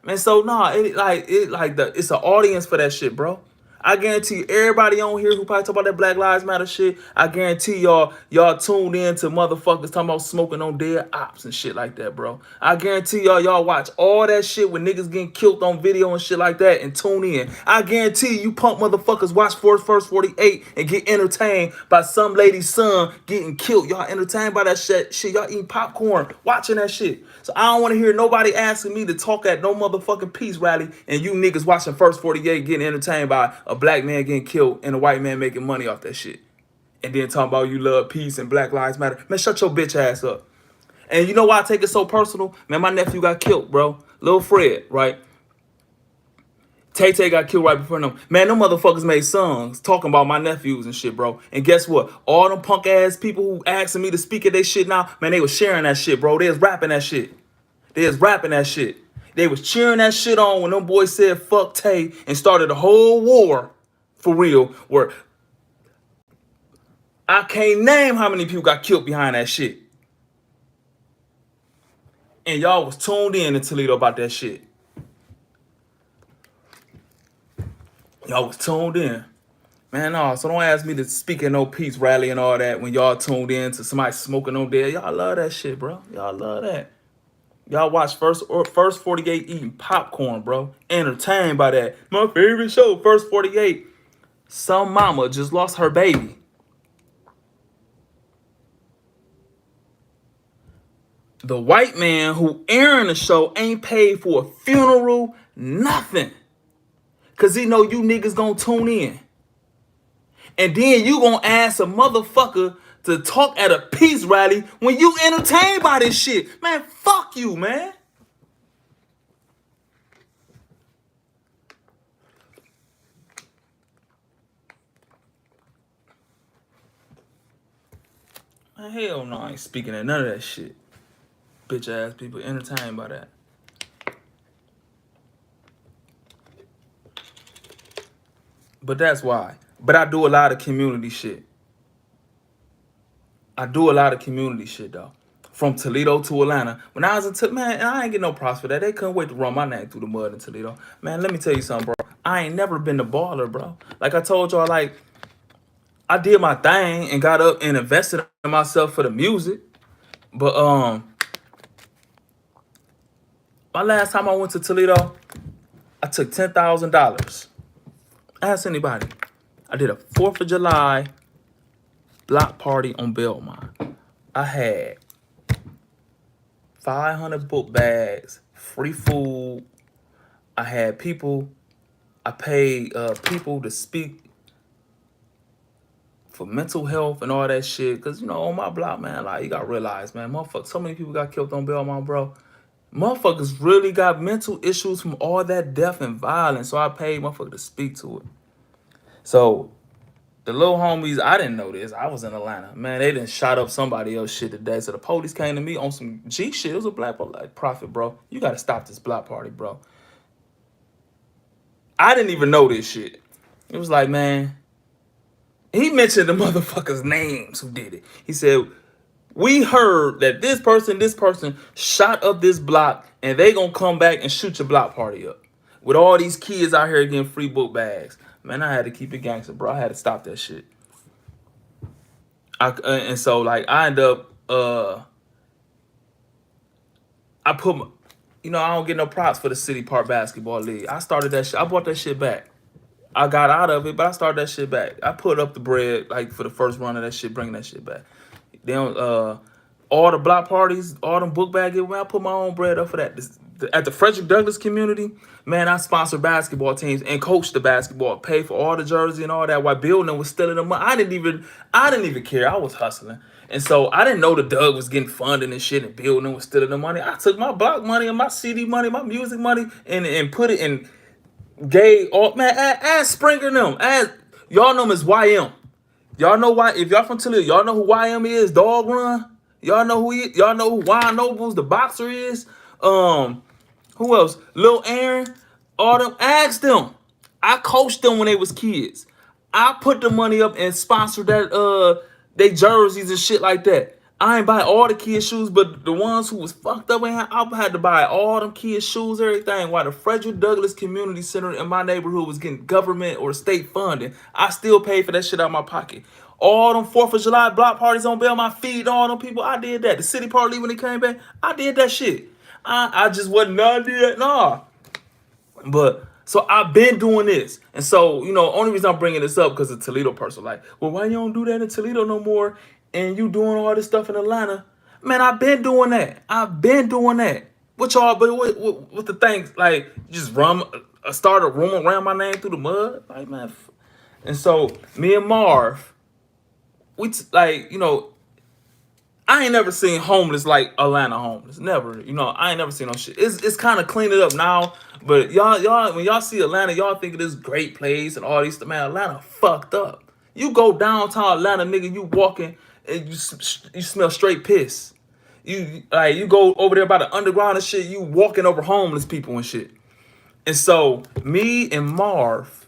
Man, so nah, it's an audience for that shit, bro. I guarantee you, everybody on here who probably talk about that Black Lives Matter shit, I guarantee y'all tuned in to motherfuckers talking about smoking on dead ops and shit like that, bro. I guarantee y'all watch all that shit when niggas getting killed on video and shit like that and tune in. I guarantee you punk motherfuckers watch First 48 and get entertained by some lady's son getting killed. Y'all entertained by that shit. Y'all eating popcorn, watching that shit. So I don't want to hear nobody asking me to talk at no motherfucking peace rally and you niggas watching First 48 getting entertained by a black man getting killed and a white man making money off that shit. And then talking about you love peace and Black Lives Matter. Man, shut your bitch ass up. And you know why I take it so personal? Man, my nephew got killed, bro. Lil Fred, right? Tay Tay got killed right before them. Man, them motherfuckers made songs talking about my nephews and shit, bro. And guess what? All them punk ass people who asking me to speak at their shit now, man, they was sharing that shit, bro. They was rapping that shit. They was rapping that shit. They was cheering that shit on when them boys said fuck Tay and started a whole war for real. Where I can't name how many people got killed behind that shit. And y'all was tuned in Toledo about that shit. Y'all was tuned in. Man, no, so don't ask me to speak at no peace rally and all that when y'all tuned in to somebody smoking on there. Y'all love that shit, bro. Y'all love that. Y'all watch First 48 eating popcorn, bro. Entertained by that. My favorite show, First 48. Some mama just lost her baby. The white man who airing the show ain't paid for a funeral, nothing. Cause he know you niggas gonna tune in. And then you gonna ask a motherfucker to talk at a peace rally when you entertained by this shit. Man, fuck you, man. Man, hell no, I ain't speaking at none of that shit. Bitch ass people entertained by that. But that's why. But I do a lot of community shit. I do a lot of community shit though. From Toledo to Atlanta. When I was in Toledo, man, I ain't get no props for that. They couldn't wait to run my name through the mud in Toledo. Man, let me tell you something, bro. I ain't never been the baller, bro. Like I told y'all, like, I did my thing and got up and invested in myself for the music. But my last time I went to Toledo, I took $10,000. Ask anybody. I did a 4th of July block party on Belmont. I had 500 book bags, free food. I had people. I paid people to speak for mental health and all that shit. Cause you know, on my block, man, like you gotta realize, man, motherfuckers, so many people got killed on Belmont, bro. Motherfuckers really got mental issues from all that death and violence. So I paid motherfuckers to speak to it. So the little homies, I didn't know this. I was in Atlanta. Man, they done shot up somebody else shit today. So the police came to me on some G shit. It was a black like, prophet, bro. You gotta stop this block party, bro. I didn't even know this shit. It was like, man, he mentioned the motherfuckers' names who did it. He said, we heard that this person shot up this block and they gonna come back and shoot your block party up. With all these kids out here getting free book bags. Man, I had to keep it gangster, bro. I had to stop that shit. And so, like, I end up, I put my, you know, I don't get no props for the City Park Basketball League. I started that shit. I bought that shit back. I got out of it, but I started that shit back. I put up the bread, like, for the first run of that shit, bringing that shit back. Then, all the block parties, all them book bag giveaways, I put my own bread up for that. At the Frederick Douglass community, man, I sponsor basketball teams and coach the basketball, pay for all the jersey and all that while building was stealing the money. I didn't even care. I was hustling. And so I didn't know the Doug was getting funding and shit and building was stealing the money. I took my block money and my CD money, my music money, and put it in gay. Oh man, ask Springer and them. Y'all know him as YM. Y'all know why? If y'all from Toledo, y'all know who YM is. Dog Run. Y'all know who he is. Y'all know who Juan Nobles, the boxer, is. Who else? Lil Aaron. All them. Ask them. I coached them when they was kids. I put the money up and sponsored that they jerseys and shit like that. I ain't buy all the kids' shoes, but the ones who was fucked up, I had to buy all them kids' shoes, everything. While the Frederick Douglass Community Center in my neighborhood was getting government or state funding, I still paid for that shit out of my pocket. All them 4th of July block parties on Belmont, feed all them people, I did that. The city party when they came back, I did that shit. I just wasn't none did that, nah. But so I've been doing this, and so you know, only reason I'm bringing this up because of Toledo person. Like, well, why you don't do that in Toledo no more? And you doing all this stuff in Atlanta? Man, I've been doing that. I've been doing that. What y'all? But what the things like? Just start a rumor around my name through the mud, like man. And so me and Marv, like you know, I ain't never seen homeless like Atlanta homeless. Never. You know, I ain't never seen no shit. It's kind of cleaning up now, but y'all when y'all see Atlanta, y'all think of this great place and all these. Man, Atlanta fucked up. You go downtown Atlanta, nigga, you walking and you smell straight piss. You go over there by the underground and shit. You walking over homeless people and shit. And so me and Marv,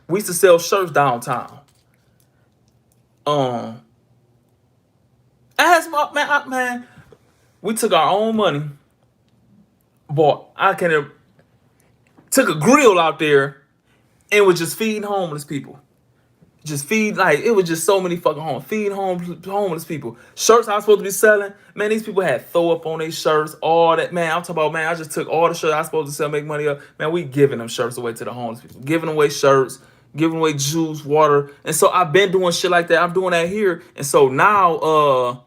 we used to sell shirts downtown. Um, as my man, we took our own money, bought took a grill out there and was just feeding homeless people. Just feed like it was just so many fucking homeless people. Shirts I was supposed to be selling, man. These people had throw up on their shirts, all that. Man, I'm talking about, man. I just took all the shirts I was supposed to sell, make money up. Man, we giving them shirts away to the homeless people, giving away shirts, giving away juice, water, and so I've been doing shit like that. I'm doing that here, and so now,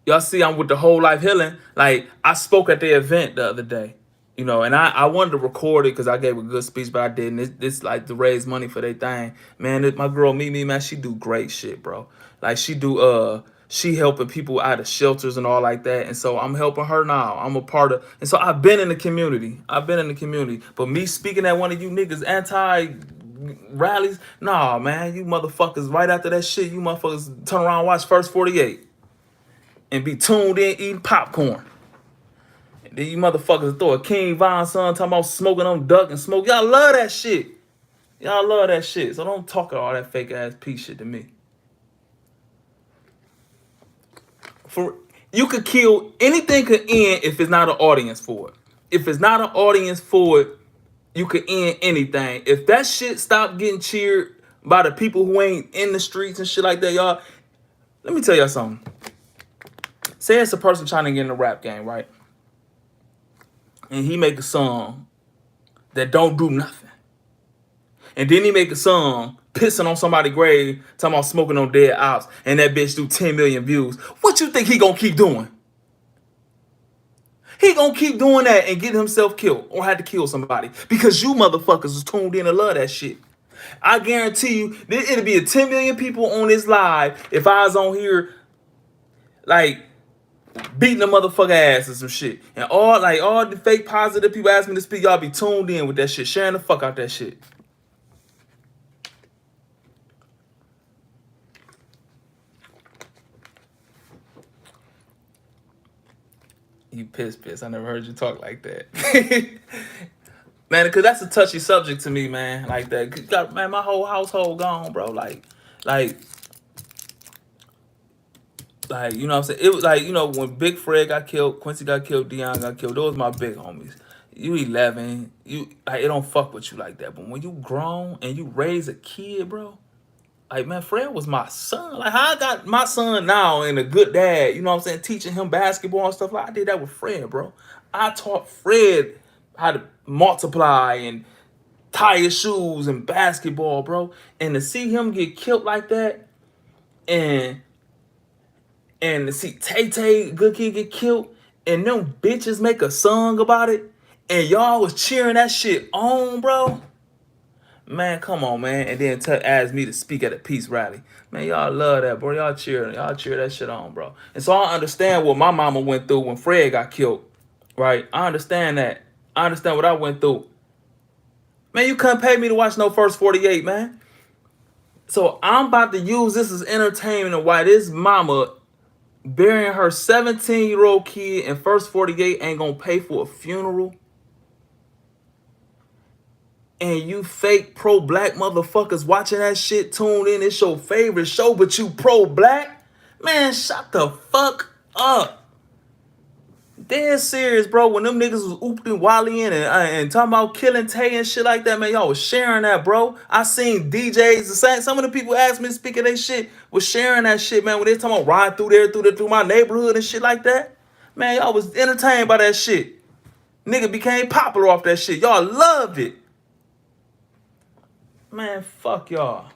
y'all see I'm with the whole life healing. Like I spoke at the event the other day, you know, and I wanted to record it because I gave a good speech, but I didn't. This like to raise money for their thing. Man, my girl Mimi, man, she do great shit, bro. Like she helping people out of shelters and all like that. And so I'm helping her now. I'm a part of, and so I've been in the community. But me speaking at one of you niggas anti rallies, nah, man, you motherfuckers right after that shit, you motherfuckers turn around and watch First 48 and be tuned in eating popcorn. And then you motherfuckers throw a King Von son talking about smoking on duck and smoke. Y'all love that shit. Y'all love that shit. So don't talk all that fake ass piece shit to me. For you could kill anything could end if it's not an audience for it. If it's not an audience for it, you could end anything. If that shit stop getting cheered by the people who ain't in the streets and shit like that, y'all. Let me tell y'all something. Say it's a person trying to get in the rap game, right? And he make a song that don't do nothing. And then he make a song pissing on somebody's grave, talking about smoking on dead ops, and that bitch do 10 million views. What you think he gonna keep doing? He gonna keep doing that and get himself killed or had to kill somebody because you motherfuckers was tuned in to love that shit. I guarantee you, it'll be a 10 million people on this live if I was on here, like, beating the motherfucker ass or some shit. And all the fake positive people ask me to speak, y'all be tuned in with that shit, sharing the fuck out that shit. You piss. I never heard you talk like that. Man, because that's a touchy subject to me, man. Like that. Man, my whole household gone, bro. Like, you know what I'm saying? It was like, you know, when Big Fred got killed, Quincy got killed, Dion got killed. Those my big homies. You 11, you like it don't fuck with you like that. But when you grown and you raise a kid, bro, like, man, Fred was my son. Like, how I got my son now and a good dad, you know what I'm saying, teaching him basketball and stuff. Like, I did that with Fred, bro. I taught Fred how to multiply and tie his shoes and basketball, bro. And to see him get killed like that, and to see Tay Tay, good kid, get killed, and them bitches make a song about it, and y'all was cheering that shit on, bro. Man, come on, man. And then ask me to speak at a peace rally. Man, y'all love that, bro. Y'all cheer that shit on, bro. And so I understand what my mama went through when Fred got killed, right? I understand that. I understand what I went through. Man, you couldn't pay me to watch no First 48, man. So I'm about to use this as entertainment and why this mama burying her 17-year-old kid in First 48 ain't gonna pay for a funeral. And you fake pro-black motherfuckers watching that shit, tuned in, it's your favorite show, but you pro-black? Man, shut the fuck up. Dead serious, bro. When them niggas was ooping Wally in and talking about killing Tay and shit like that, man, y'all was sharing that, bro. I seen DJs, the same. Some of the people asked me to speak of their shit, was sharing that shit, man. When they talking about riding through my neighborhood and shit like that, man, y'all was entertained by that shit. Nigga became popular off that shit. Y'all loved it. Man, fuck y'all.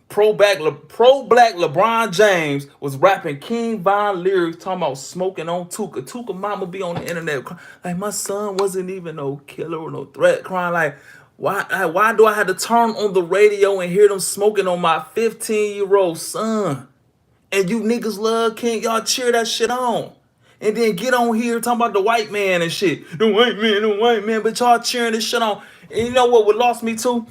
Pro-black LeBron James was rapping King Von lyrics talking about smoking on Tuka. Tuka mama be on the internet like, my son wasn't even no killer or no threat, crying like, Why do I have to turn on the radio and hear them smoking on my 15-year-old son? And you niggas love King, y'all cheer that shit on. And then get on here talking about the white man and shit. The white man, but y'all cheering this shit on. And you know what lost me too?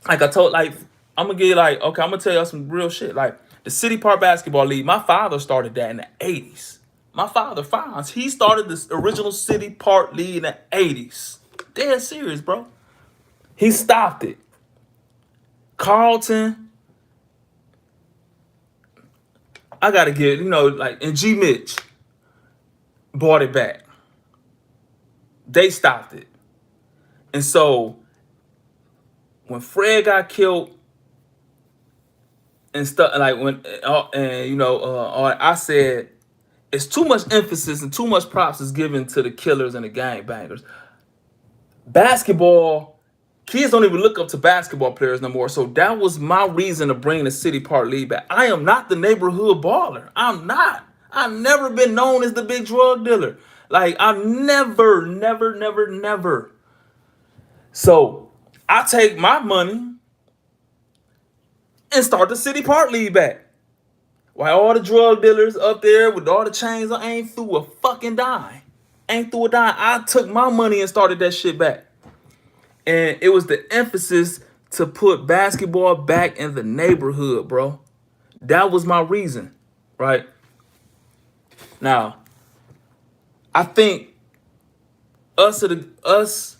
Like I told, like, I'm gonna get like, okay, I'm gonna tell y'all some real shit. Like the City Park Basketball League, my father started that in the 80s. My father, Fonz, he started this original City Park League in the 80s. Dead serious, bro. He stopped it. Carlton, I gotta get, like, and G Mitch bought it back. They stopped it. And so when Fred got killed and stuff, like I said, it's too much emphasis and too much props is given to the killers and the gangbangers. Basketball, kids don't even look up to basketball players no more. So that was my reason to bring the City Park League back. I am not the neighborhood baller. I'm not. I've never been known as the big drug dealer. Like, I've never. So I take my money and start the City Park League back. While all the drug dealers up there with all the chains on ain't through a fucking dime. Ain't through a dime. I took my money and started that shit back. And it was the emphasis to put basketball back in the neighborhood, bro. That was my reason, right? Now, I think us,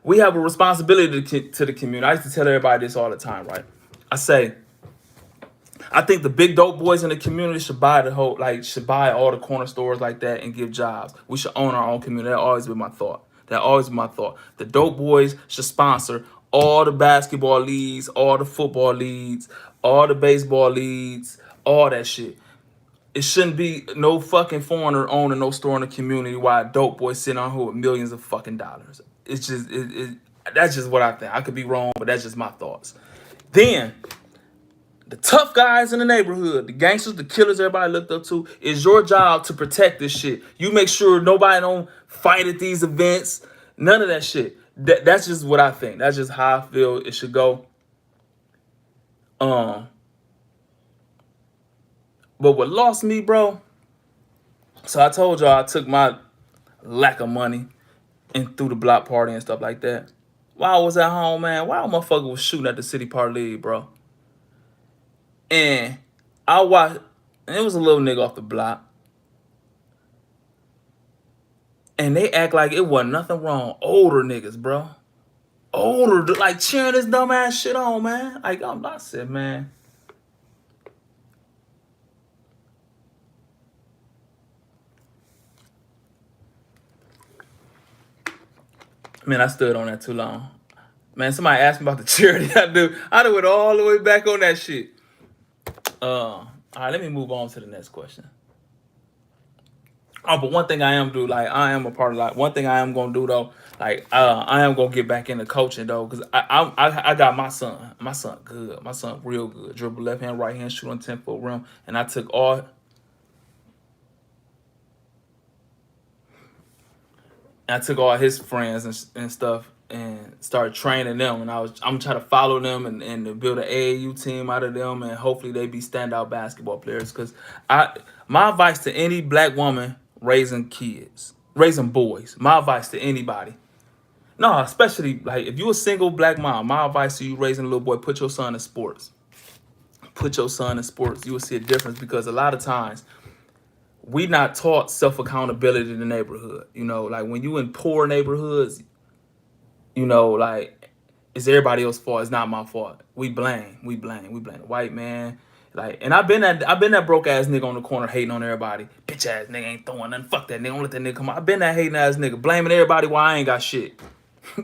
we have a responsibility to the community. I used to tell everybody this all the time, right? I think the big dope boys in the community should buy should buy all the corner stores like that and give jobs. We should own our own community. That always been my thought. The dope boys should sponsor all the basketball leagues, all the football leagues, all the baseball leagues, all that shit. It shouldn't be no fucking foreigner owning no store in the community while a dope boy sitting on here with millions of fucking dollars. It's just, that's just what I think. I could be wrong, but that's just my thoughts. Then, the tough guys in the neighborhood, the gangsters, the killers everybody looked up to, is your job to protect this shit. You make sure nobody don't fight at these events. None of that shit. That's just what I think. That's just how I feel it should go. But what lost me, bro, so I told y'all I took my lack of money and threw the block party and stuff like that. While I was at home, man, why a motherfucker was shooting at the City Park League, bro? And I watched, and it was a little nigga off the block. And they act like it wasn't nothing wrong. Older niggas, bro. Older, like cheering this dumb ass shit on, man. Like, I said, man. Man, I stood on that too long. Man, somebody asked me about the charity I do. I went all the way back on that shit. All right, let me move on to the next question. Oh, but one thing I am do, like, I am a part of, like, one thing I am gonna do though, like, I am gonna get back into coaching though, cause I got my son good, my son real good, dribble left hand, right hand, shoot on 10-foot rim, and I took all his friends and stuff and started training them, and I'm trying to follow them and to build an AAU team out of them, and hopefully they be standout basketball players. Cause my advice to any black woman raising boys, my advice to anybody, no, especially like if you a single black mom, my advice to you raising a little boy, put your son in sports. You will see a difference, because a lot of times we not taught self-accountability in the neighborhood. Like when you in poor neighborhoods, like, it's everybody else's fault. It's not my fault. We blame the white man. Like, and I've been that broke ass nigga on the corner hating on everybody. Bitch ass nigga ain't throwing nothing. Fuck that nigga. Don't let that nigga come out. I've been that hating ass nigga, blaming everybody while I ain't got shit.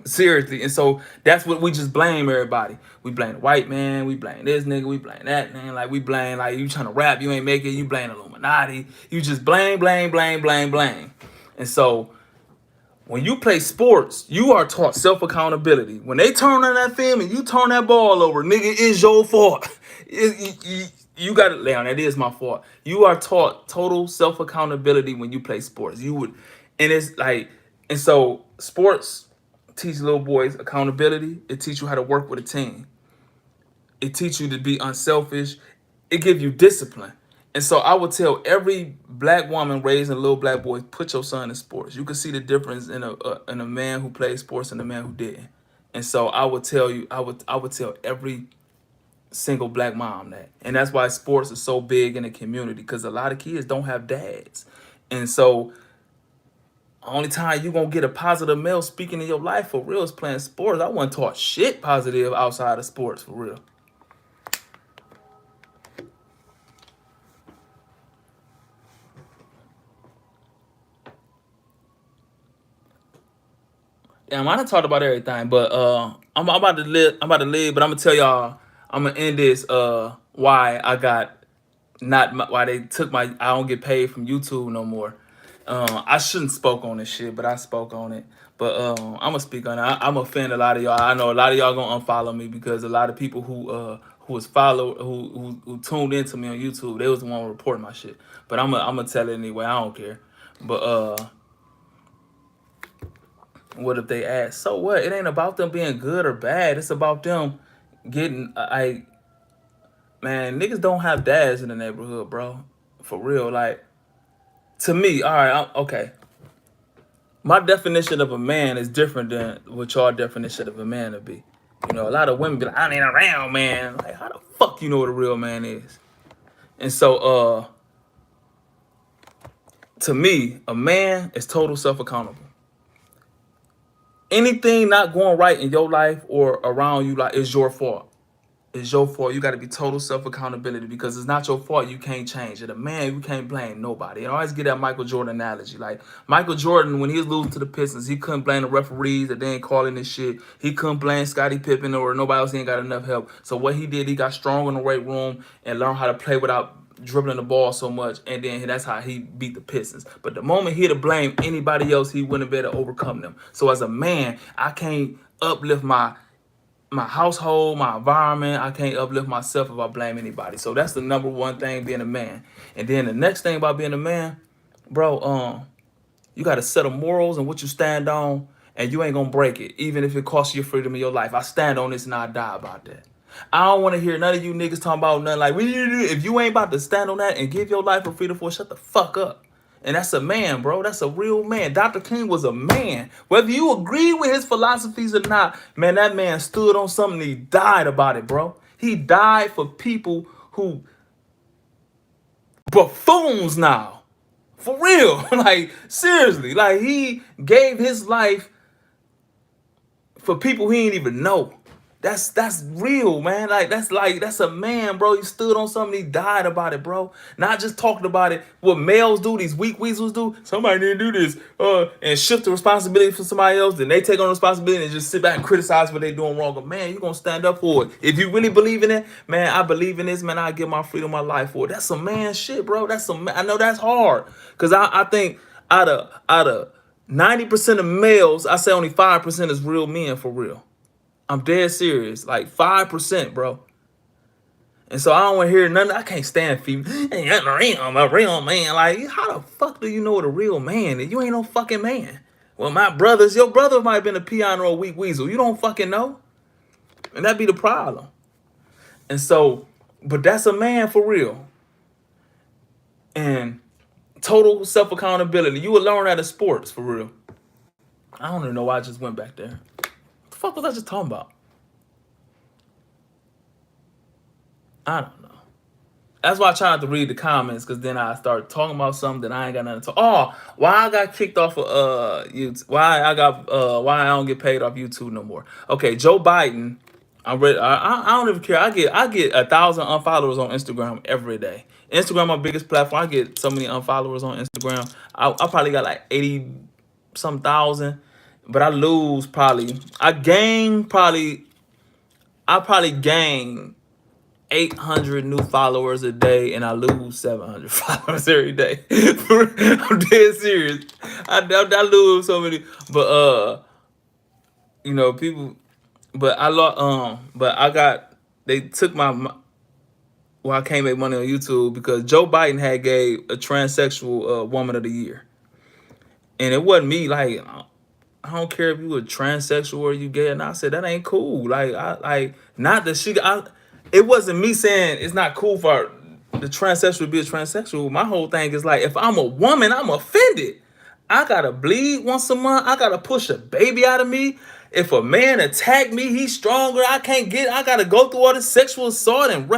Seriously. And so that's what we just blame everybody. We blame the white man. We blame this nigga. We blame that man. Like, we blame, like, you trying to rap, you ain't make it. You blame Illuminati. You just blame. And so when you play sports, you are taught self-accountability. When they turn on that film and you turn that ball over, nigga, it's your fault. You got to lay on. That is my fault. You are taught total self-accountability when you play sports. And it's like, and so sports teach little boys accountability. It teach you how to work with a team. It teach you to be unselfish. It give you discipline. And so I would tell every black woman raising little black boys, put your son in sports. You can see the difference in a man who plays sports and a man who didn't. And so I would tell you, I would tell every single black mom that. And that's why sports is so big in the community, because a lot of kids don't have dads. And so only time you gonna get a positive male speaking in your life for real is playing sports. I wasn't taught shit positive outside of sports for real. Yeah, I done talked about everything, but I'm about to live. I'm about to leave, but I'm gonna tell y'all. I'm gonna end this. Why I got not my, why they took my. I don't get paid from YouTube no more. I shouldn't spoke on this shit, but I spoke on it. But I'm gonna speak on it. I'm offend a lot of y'all. I know a lot of y'all gonna unfollow me because a lot of people who was who tuned into me on YouTube, they was the one reporting my shit. But I'm gonna tell it anyway. I don't care. But what if they ask? So what? It ain't about them being good or bad. It's about them getting. Man, niggas don't have dads in the neighborhood, bro. For real, like to me. All right, okay. My definition of a man is different than what your definition of a man would be. You know, a lot of women be like, I ain't around, man. Like, how the fuck you know what a real man is? And so, to me, a man is total self accountable. Anything not going right in your life or around you, like, is your fault. It's your fault. You got to be total self accountability because it's not your fault. You can't change it. A man, you can't blame nobody. And I always get that Michael Jordan analogy. Like Michael Jordan, when he was losing to the Pistons, he couldn't blame the referees that they ain't calling this shit. He couldn't blame Scottie Pippen or nobody else ain't got enough help. So what he did, he got strong in the weight room and learned how to play without dribbling the ball so much, and then that's how he beat the Pistons. But the moment he had to blame anybody else, he wouldn't have been able to overcome them. So as a man, I can't uplift my household, my environment. I can't uplift myself if I blame anybody. So that's the number one thing being a man. And then the next thing about being a man, bro, you got to set of morals and what you stand on, and you ain't gonna break it, even if it costs you your freedom in your life. I stand on this and I die about that. I don't want to hear none of you niggas talking about nothing like, if you ain't about to stand on that and give your life for freedom for it, shut the fuck up. And that's a man, bro. That's a real man. Dr. King was a man. Whether you agree with his philosophies or not, man, that man stood on something and he died about it, bro. He died for people who buffoons now. For real. Like, seriously. Like, he gave his life for people he didn't even know. That's real, man. That's a man, bro. He stood on something, he died about it, bro. Not just talking about it. What males do, these weak weasels do. Somebody didn't do this, and shift the responsibility for somebody else. Then they take on responsibility and just sit back and criticize what they doing wrong. But man, you gonna stand up for it. If you really believe in it, man, I believe in this, man. I give my freedom, my life for it. That's some man shit, bro. That's some. I know that's hard, cause I think out of 90% of males, I say only 5% is real men for real. I'm dead serious. Like 5%, bro. And so I don't want to hear nothing. I can't stand female. Ain't a real man. Like, how the fuck do you know what a real man is? You ain't no fucking man. Well, your brother might have been a peon or a weak weasel. You don't fucking know. And that'd be the problem. And so, but that's a man for real. And total self accountability. You will learn that in sports for real. I don't even know why I just went back there. What the fuck was I just talking about? I don't know. That's why I try not to read the comments, because then I start talking about something that I ain't got nothing to talk. Oh, why I got kicked off of YouTube? Why I don't get paid off YouTube no more? Okay, Joe Biden. I don't even care. I get 1,000 unfollowers on Instagram every day. Instagram my biggest platform. I get so many unfollowers on Instagram. I probably got like 80 some thousand, but I lose probably. I probably gain 800 new followers a day, and I lose 700 followers every day. I'm dead serious. I lose so many, but people. But I lost. But I got. They took well, I can't make money on YouTube because Joe Biden had gave a transsexual woman of the year, and it wasn't me. Like, I don't care if you a transsexual or you gay. And I said that ain't cool. Not that she. It wasn't me saying it's not cool for the transsexual to be a transsexual. My whole thing is like, if I'm a woman, I'm offended. I gotta bleed once a month. I gotta push a baby out of me. If a man attack me, he's stronger. I can't get. I gotta go through all this sexual assault and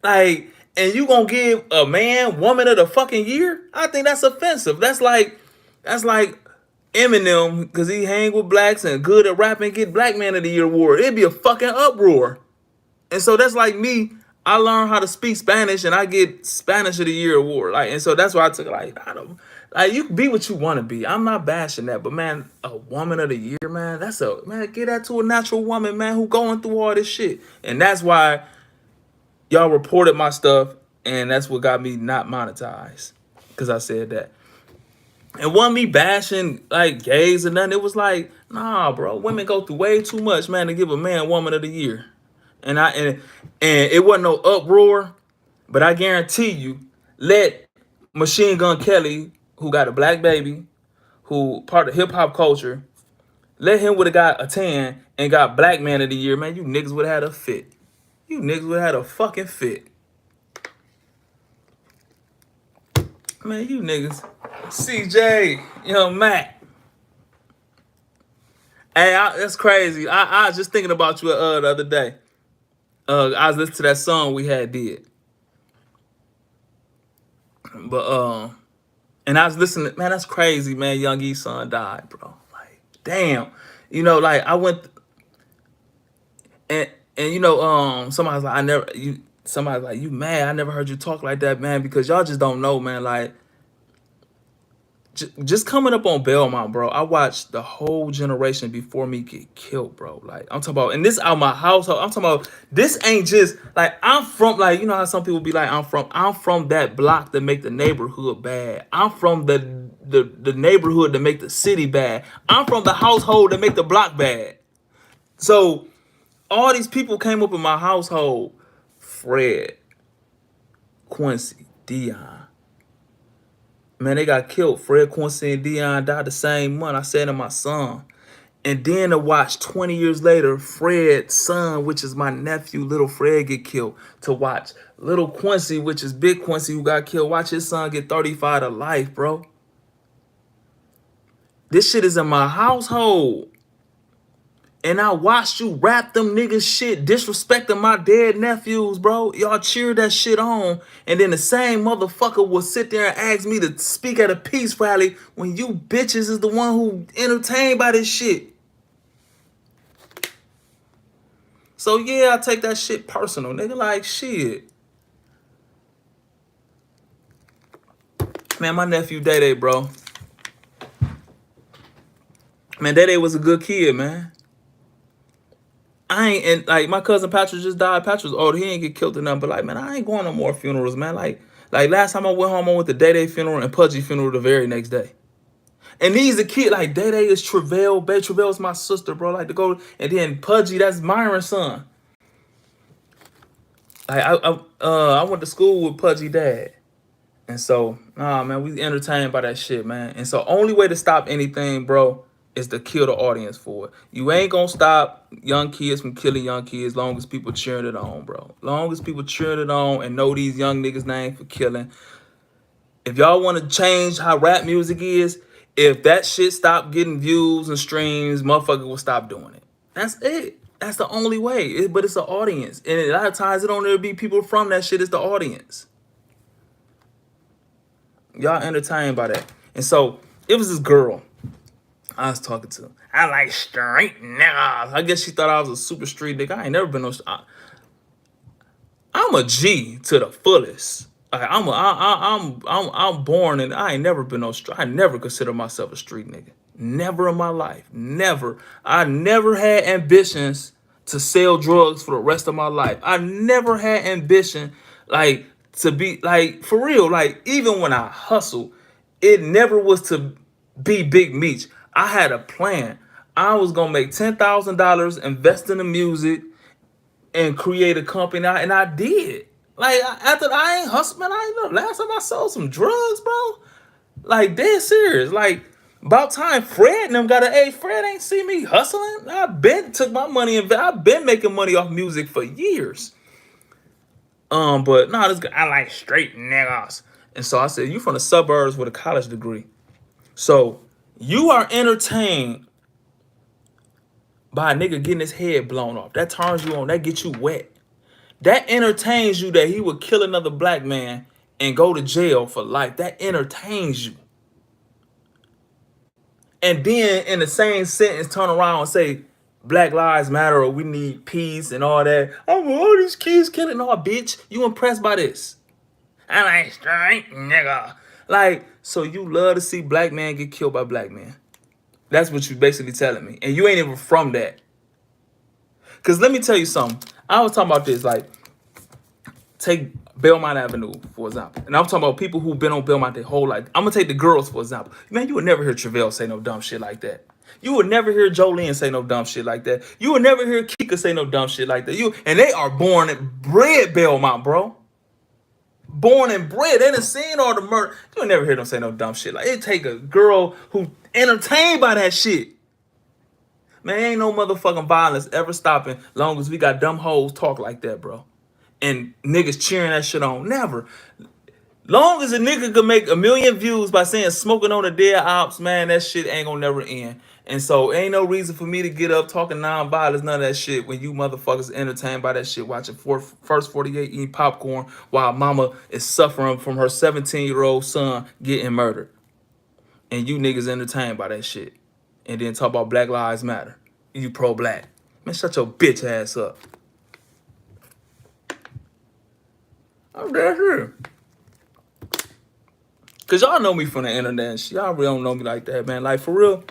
like. And you gonna give a man woman of the fucking year? I think that's offensive. That's like Eminem, because he hang with blacks and good at rapping, get Black Man of the Year award. It'd be a fucking uproar. And so that's like me. I learned how to speak Spanish and I get Spanish of the Year award. Like, and so that's why I took it. Like, I don't like, you can be what you want to be. I'm not bashing that, but man, a woman of the year, man, that's a man. Get that to a natural woman, man, who going through all this shit. And that's why y'all reported my stuff, and that's what got me not monetized, because I said that. It wasn't me bashing like gays or nothing. It was like, nah, bro, women go through way too much, man, to give a man woman of the year. And it wasn't no uproar, but I guarantee you, let Machine Gun Kelly, who got a black baby, who part of hip hop culture, let him would have got a tan and got Black Man of the Year, man, you niggas would have had a fit. You niggas would have had a fucking fit. Man, you niggas. CJ, Matt. Hey, that's crazy. I was just thinking about you the other day. I was listening to that song we had did. But and I was listening, man, that's crazy, man. Young E's son died, bro. Like, damn. Like I went and somebody's like, somebody's like, you mad? I never heard you talk like that, man, because y'all just don't know, man. Like, just coming up on Belmont, bro, I watched the whole generation before me get killed, bro. Like, I'm talking about, and this out my household. I'm talking about, this ain't just like, I'm from, like, you know how some people be like, I'm from that block that make the neighborhood bad. I'm from the neighborhood that make the city bad. I'm from the household that make the block bad. So all these people came up in my household: Fred, Quincy, Dion. Man, they got killed. Fred, Quincy, and Dion died the same month. I said to my son. And then to watch 20 years later, Fred's son, which is my nephew, little Fred, get killed. To watch little Quincy, which is big Quincy, who got killed, watch his son get 35 to life, bro. This shit is in my household. And I watched you rap them niggas shit, disrespecting my dead nephews, bro. Y'all cheer that shit on. And then the same motherfucker will sit there and ask me to speak at a peace rally when you bitches is the one who entertained by this shit. So yeah, I take that shit personal, nigga. Like, shit. Man, my nephew Day, bro. Man, Day was a good kid, man. And like, my cousin Patrick just died. Patrick's old. He ain't get killed or nothing. But like, man, I ain't going no more funerals, man. Like last time I went home, I went to Day funeral and Pudgy funeral the very next day. And he's a kid. Like, Day is Travell. Babe, Travell is my sister, bro. Like, to go, and then Pudgy, that's Myron's son. Like, I went to school with Pudgy dad. And so, nah, man, we entertained by that shit, man. And so, only way to stop anything, bro, is to kill the audience for it. You ain't gonna stop young kids from killing young kids long as people cheering it on, bro. Long as people cheering it on and know these young niggas' name for killing. If y'all want to change how rap music is, if that shit stop getting views and streams, motherfucker will stop doing it. That's it. That's the only way. But it's an audience. And a lot of times it don't really be people from that shit. It's the audience. Y'all entertained by that. And so it was this girl I was talking to. I like straight niggas. I guess she thought I was a super street nigga. I ain't never been no. I'm a G to the fullest. Like, I'm born and I ain't never been no street. I never consider myself a street nigga. Never in my life. Never. I never had ambitions to sell drugs for the rest of my life. I never had ambition like to be like, for real. Like, even when I hustled, it never was to be Big Meech. I had a plan. I was gonna make $10,000, invest in the music, and create a company, and I did. Like, after I ain't hustling, man, I ain't know. Last time I sold some drugs, bro. Like, dead serious. Like, About time Fred and them got an age. Fred ain't see me hustling. I been took my money and I've been making money off music for years. But no, this guy, I like straight niggas. And so I said, you from the suburbs with a college degree. So you are entertained by a nigga getting his head blown off. That turns you on. That gets you wet. That entertains you that he would kill another black man and go to jail for life. That entertains you. And then in the same sentence, turn around and say, Black Lives Matter or we need peace and all that. Oh, all these kids killing. No, bitch. You impressed by this? I like straight nigga. Like, so you love to see black man get killed by black man. That's what you basically telling me. And you ain't even from that. Because let me tell you something. I was talking about this, like, take Belmont Avenue, for example. And I'm talking about people who've been on Belmont their whole life. I'm going to take the girls, for example. Man, you would never hear Travell say no dumb shit like that. You would never hear Jolene say no dumb shit like that. You would never hear Kika say no dumb shit like that. And they are born and bred Belmont, bro. Born and bred. They done seen all the murder. You would never hear them say no dumb shit. Like, it take a girl who entertained by that shit. Man, ain't no motherfucking violence ever stopping long as we got dumb hoes talk like that, bro. And niggas cheering that shit on. Never. Long as a nigga could make 1 million views by saying smoking on the dead ops, man, that shit ain't gonna never end. And so ain't no reason for me to get up talking non-violence, none of that shit, when you motherfuckers entertained by that shit, watching First 48 eating popcorn while mama is suffering from her 17-year-old son getting murdered. And you niggas entertained by that shit. And then talk about Black Lives Matter. You pro-black. Man, shut your bitch ass up. I'm dead here. Cause y'all know me from the internet and shit. Y'all really don't know me like that, man. Like, for real.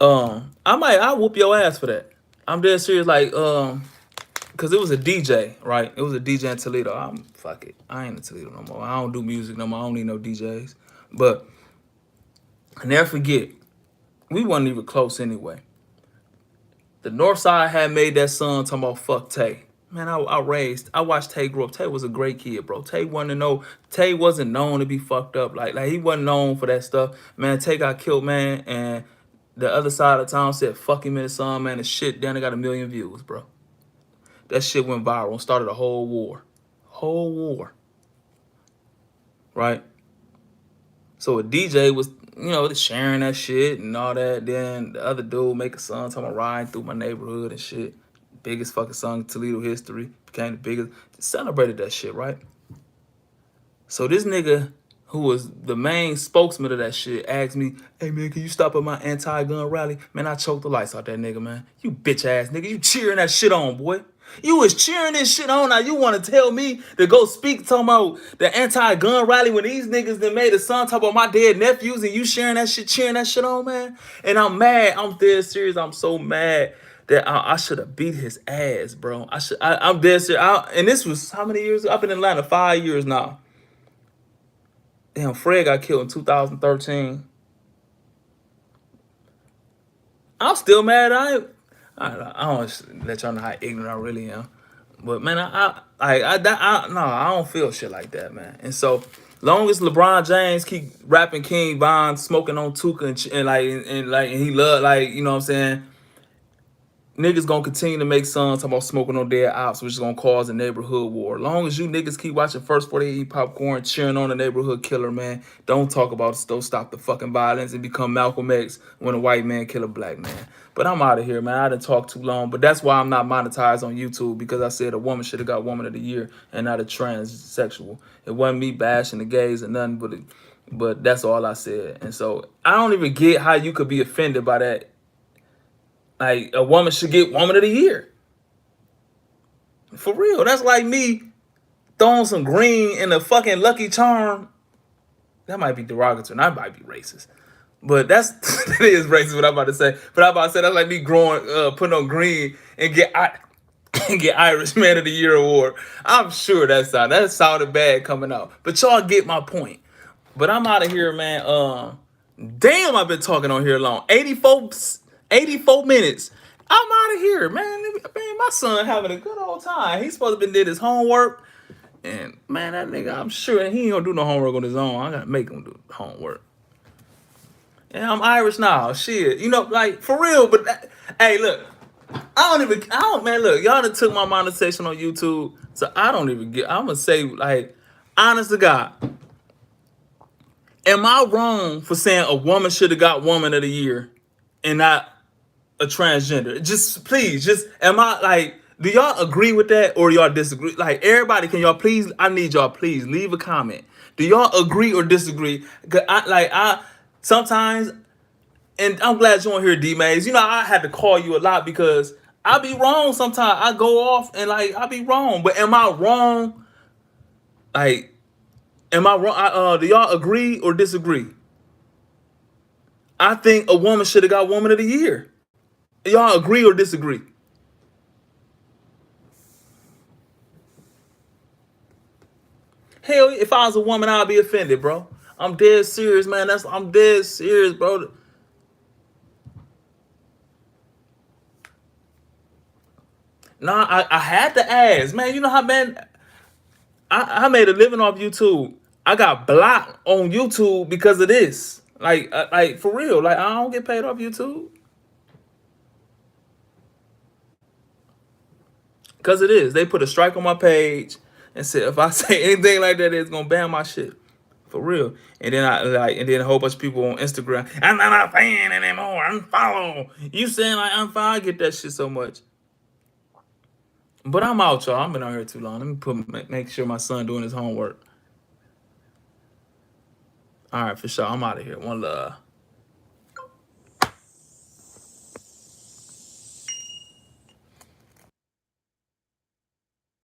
I'll whoop your ass for that. I'm dead serious, like, cause it was a DJ, right? It was a DJ in Toledo. Fuck it. I ain't in Toledo no more. I don't do music no more. I don't need no DJs. But I never forget, we wasn't even close anyway. The North Side had made that song talking about fuck Tay. Man, I watched Tay grow up. Tay was a great kid, bro. Tay wasn't known to be fucked up. Like he wasn't known for that stuff. Man, Tay got killed, man, and the other side of town said fuck him in the song, man. The shit down there got 1 million views, bro. That shit went viral and started a whole war. Whole war. Right? So a DJ was, sharing that shit and all that. Then the other dude make a song talking about riding through my neighborhood and shit. Biggest fucking song in Toledo history. Became the biggest. Celebrated that shit, right? So this nigga, who was the main spokesman of that shit, asked me, hey man, can you stop at my anti-gun rally? Man, I choked the lights out that nigga, man. You bitch ass nigga. You cheering that shit on, boy. You was cheering this shit on. Now you want to tell me to go speak talking about the anti-gun rally when these niggas that made a song talk about my dead nephews and you sharing that shit, cheering that shit on, man? And I'm mad. I'm dead serious. I'm so mad that I should have beat his ass, bro. I'm dead serious. And this was how many years? I've been in Atlanta 5 years now. Damn, Fred got killed in 2013. I'm still mad. I don't want to let y'all know how ignorant I really am. But man, I don't feel shit like that, man. And so, long as LeBron James keep rapping King Von, smoking on Tuka and he love, like, you know what I'm saying, niggas gonna continue to make songs talking about smoking on dead ops, which is gonna cause a neighborhood war. Long as you niggas keep watching First 48 eat popcorn, cheering on the neighborhood killer, man, don't talk about it. Don't stop the fucking violence and become Malcolm X when a white man kill a black man. But I'm out of here, man. I didn't talk too long. But that's why I'm not monetized on YouTube, because I said a woman should have got Woman of the Year and not a transsexual. It wasn't me bashing the gays or nothing, but that's all I said. And so I don't even get how you could be offended by that. Like, a woman should get Woman of the Year. For real. That's like me throwing some green in a fucking Lucky Charm. That might be derogatory. That might be racist. But that is racist what I'm about to say. But I'm about to say that's like me putting on green and get Irish Man of the Year award. I'm sure that sounded bad coming out. But y'all get my point. But I'm out of here, man. Damn, I've been talking on here long. 84 minutes. I'm out of here, man. My son having a good old time. He's supposed to did his homework. And man, that nigga, I'm sure he ain't gonna do no homework on his own. I gotta make him do homework. Yeah, I'm Irish now. Shit, you know, like for real. But hey, look, I don't, man. Look, y'all done took my monetization on YouTube, so I don't even get. I'm gonna say, like, honest to God, am I wrong for saying a woman should have got Woman of the Year and not a transgender? Just please, just am I like? Do y'all agree with that or y'all disagree? Like everybody, can y'all please? I need y'all please leave a comment. Do y'all agree or disagree? 'Cause I sometimes, and I'm glad you on here, D Mays. You know I had to call you a lot because I be wrong sometimes. I go off and like I be wrong, but am I wrong? Like, am I wrong? Do y'all agree or disagree? I think a woman should have got Woman of the Year. Y'all agree or disagree? Hell, if I was a woman, I'd be offended, bro. I'm dead serious, man. I'm dead serious, bro. Nah, I had to ask, man. You know how, man, I made a living off YouTube. I got blocked on YouTube because of this. Like for real. Like I don't get paid off YouTube because it is. They put a strike on my page and said if I say anything like that, it's gonna ban my shit. For real. And then and then a whole bunch of people on Instagram. I'm not a fan anymore. Unfollow. You saying like unfollow? I get that shit so much. But I'm out, y'all. I've been out here too long. Let me make sure my son doing his homework. All right, for sure. I'm out of here. One love.